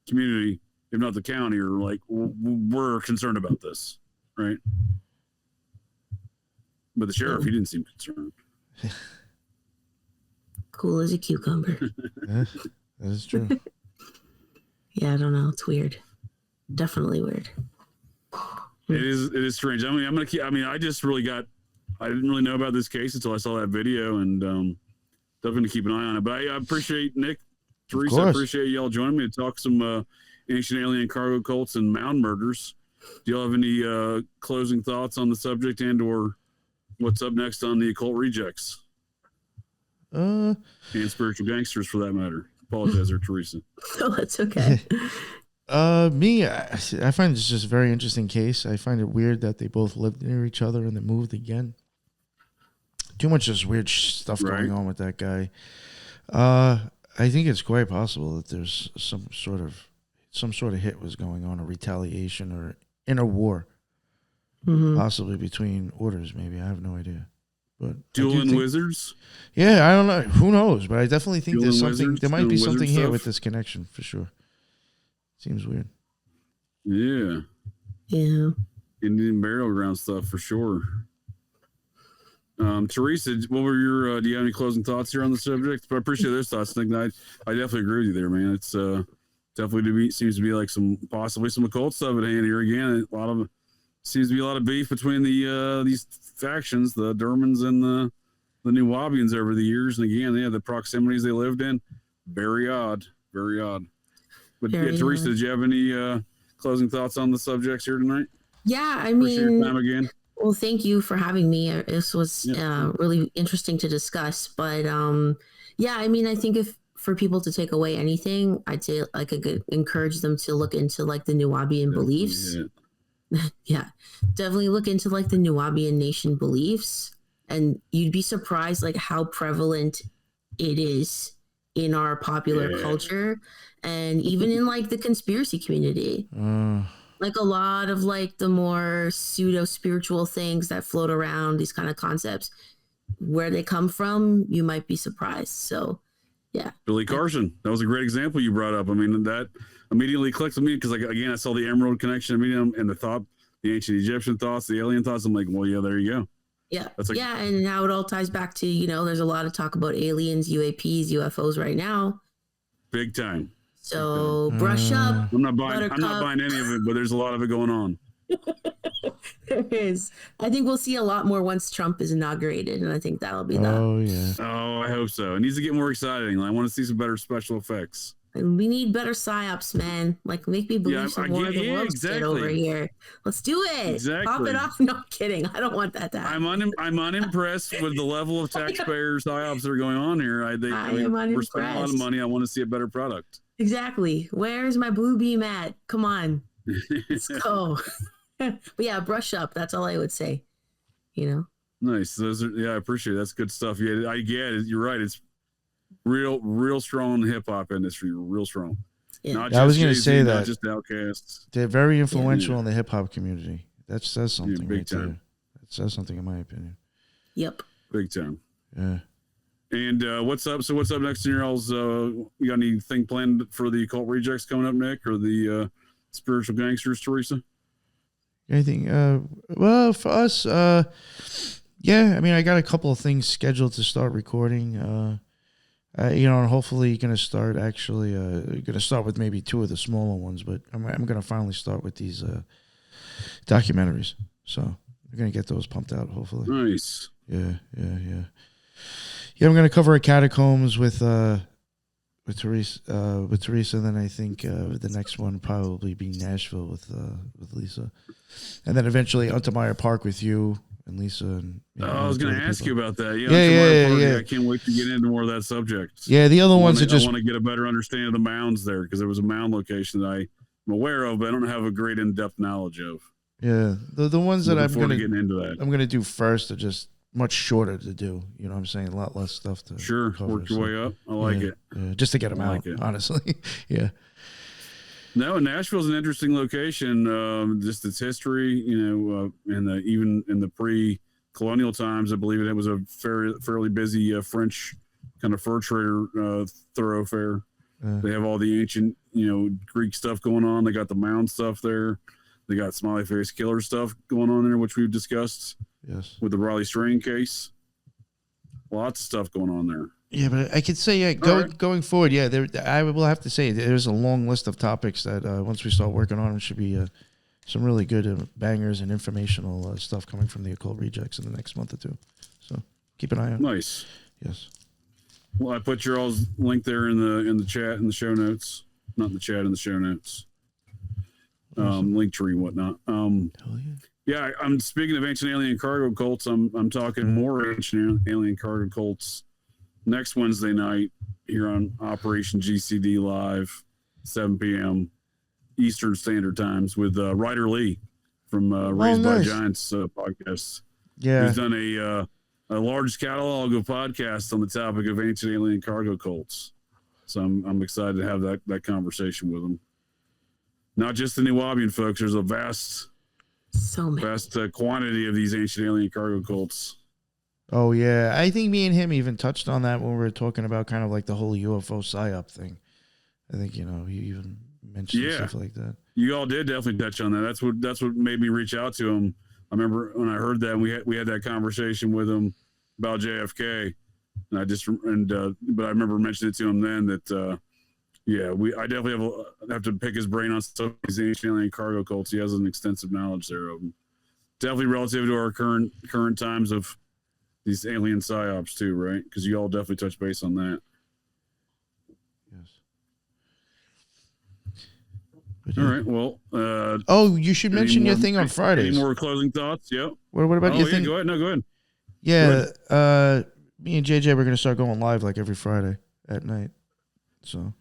community, if not the county, are like, we're concerned about this, right? But the sheriff, he didn't seem concerned. Cool as a cucumber. Yeah, that is true. Yeah, I don't know. It's weird. Definitely weird. It is strange. I mean, I didn't really know about this case until I saw that video, and definitely keep an eye on it. But I appreciate Nick, Theresa. I appreciate y'all joining me to talk some ancient alien cargo cults and mound murders. Do y'all have any closing thoughts on the subject and/or what's up next on the Occult Rejects? And Spiritual Gangsters, for that matter. Apologize there, Theresa. Oh, that's okay. I find this just a very interesting case. I find it weird that they both lived near each other and they moved again. Too much just weird stuff going on with that guy. I think it's quite possible that there's some sort of hit was going on, a retaliation or inner war, possibly between orders. Maybe I have no idea. But Dueling Wizards. Yeah, I don't know. Who knows? But I definitely think there's something. Wizards, There might be something here stuff. with this connection for sure. Seems weird. Yeah. Yeah. Indian burial ground stuff for sure. Theresa, what were your? Do you have any closing thoughts here on the subject? But I appreciate those thoughts. I definitely agree with you there, man. It's definitely seems to be like possibly some occult stuff at hand here again. Seems to be a lot of beef between these factions, the Dermans and the Nuwaubians over the years. And again, the proximities they lived in, very odd, very odd. But Theresa, did you have any closing thoughts on the subjects here tonight? Yeah, I Appreciate your mean, time again. well, thank you for having me. This was really interesting to discuss. But yeah, I mean, I think if for people to take away anything, I'd say like I could encourage them to look into like the Nuwaubian beliefs. Yeah, definitely look into like the Nuwaubian Nation beliefs, and you'd be surprised like how prevalent it is in our popular culture, and even in like the conspiracy community. Like a lot of like the more pseudo spiritual things that float around, these kind of concepts, where they come from, you might be surprised. So, yeah. Billy Carson, that was a great example you brought up. I mean, that immediately clicked with me because, like, again, I saw the Emerald connection and the ancient Egyptian thoughts, the alien thoughts. I'm like, well, yeah, there you go. Yeah. That's like, yeah. And now it all ties back to, you know, there's a lot of talk about aliens, UAPs, UFOs right now. Big time. So brush up. I'm not buying any of it, but there's a lot of it going on. There is. I think we'll see a lot more once Trump is inaugurated, and I think that'll be that. Oh yeah. Oh, I hope so. It needs to get more exciting. I want to see some better special effects. And we need better psyops, man. Like make me believe some more of the world shit over here. Let's do it. Exactly. Pop it off. No I'm kidding. I don't want that to happen. I'm unimpressed with the level of taxpayer psyops that are going on here. I am unimpressed. We're spending a lot of money. I want to see a better product. Exactly. Where's my blue beam at? Come on. Let's go. But yeah, brush up. That's all I would say. You know? Nice. Those are, I appreciate it. That's good stuff. Yeah, I get it. You're right. It's real strong in the hip hop industry. Real strong. Yeah. Not I was going to Jay-Z, say not that. Just Outkast. They're very influential in the hip hop community. That says something big right time. there. That says something in my opinion. Yep. Big time. Yeah. And what's up? So what's up next in your all's? You got anything planned for the Occult Rejects coming up, Nick, or the Spiritual Gangsters, Theresa? Anything? Well, for us, yeah. I mean, I got a couple of things scheduled to start recording. You know, and hopefully gonna start with maybe 2 of the smaller ones, but I'm gonna finally start with these documentaries. So we're gonna get those pumped out. Hopefully. Nice. Yeah. I'm gonna cover Catacombs with Theresa. And then I think the next one will probably be Nashville with Lisa, and then eventually Untermeyer Park with you and Lisa. And I was going to ask you about that. Yeah. I can't wait to get into more of that subject. Yeah, the other ones are just. I want to get a better understanding of the mounds there because there was a mound location that I'm aware of, but I don't have a great in-depth knowledge of. Yeah, the ones that I'm going to get into that. I'm going to do first are just much shorter to do. You know what I'm saying? A lot less stuff to cover, work your way up. I like it. Yeah, just to get them out, honestly. Yeah. No, Nashville's an interesting location. Just its history, you know, even in the pre-colonial times, I believe it was a fairly busy French kind of fur trader thoroughfare. They have all the ancient, you know, Greek stuff going on. They got the mound stuff there. They got smiley face killer stuff going on there, which we've discussed. Yes. With the Raleigh strain case. Lots of stuff going on there. Yeah, but I could say, going forward, I will have to say there's a long list of topics that once we start working on, it should be some really good bangers and informational stuff coming from the Occult Rejects in the next month or 2. So keep an eye out. Nice. Yes. Well, I put your all's link there in the chat in the show notes. Not in the chat, in the show notes. Link tree and whatnot. Yeah, I'm speaking of ancient alien cargo cults. I'm talking more ancient alien cargo cults next Wednesday night here on Operation GCD Live, 7 p.m. Eastern Standard Times with Ryder Lee from Raised by Giants podcast. Yeah, he's done a large catalog of podcasts on the topic of ancient alien cargo cults. So I'm excited to have that conversation with him. Not just the Nuwaubian folks. There's a vast quantity of these ancient alien cargo cults. Oh yeah, I think me and him even touched on that when we were talking about kind of like the whole UFO psyop thing. I think he even mentioned stuff like that. You all did definitely touch on that. That's what made me reach out to him. I remember when I heard that we had that conversation with him about JFK, and but I remember mentioning it to him then that I definitely have to pick his brain on some of these ancient alien cargo cults. He has an extensive knowledge there of them. Definitely relative to our current times of these alien psyops too, right? Because you all definitely touch base on that. Yes. All right. Well. Oh, you should mention your thing on Fridays. Any more closing thoughts? Yep. What about your thing? Go ahead. No, go ahead. Yeah. Go ahead. Me and JJ, we're gonna start going live like every Friday at night. So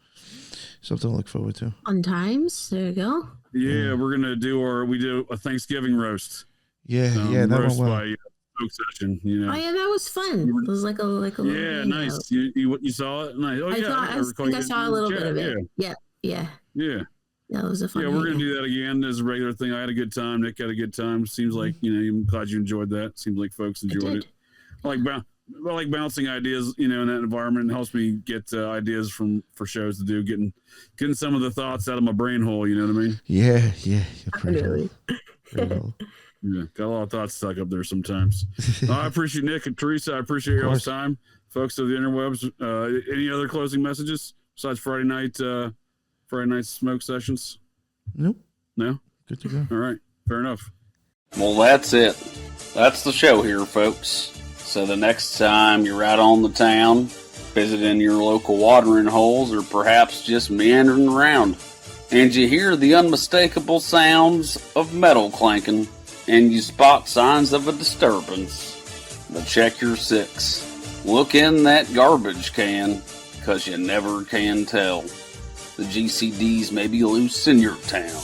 something to look forward to. On times. There you go. Yeah, we're gonna do a Thanksgiving roast. Yeah, that roast went well. by Smoke Session. You know. Oh yeah, that was fun. It was like a yeah, nice. You saw it? Nice. Oh, I think I saw a little bit of it. Yeah. That was a fun. Yeah, we're gonna do that again as a regular thing. I had a good time. Nick had a good time. Seems like I'm glad you enjoyed that. Seems like folks enjoyed it. I like bouncing ideas, in that environment. It helps me get ideas for shows to do. Getting some of the thoughts out of my brain hole. You know what I mean? Yeah. Really. Yeah, got a lot of thoughts stuck up there sometimes. I appreciate Nick and Theresa. I appreciate y'all's time, folks of the interwebs. Any other closing messages besides Friday night smoke sessions? Nope. No. Good to go. All right. Fair enough. Well, that's it. That's the show here, folks. So the next time you're out on the town, visiting your local watering holes, or perhaps just meandering around, and you hear the unmistakable sounds of metal clanking, and you spot signs of a disturbance, but check your six. Look in that garbage can, 'cause you never can tell. The GCDs may be loose in your town.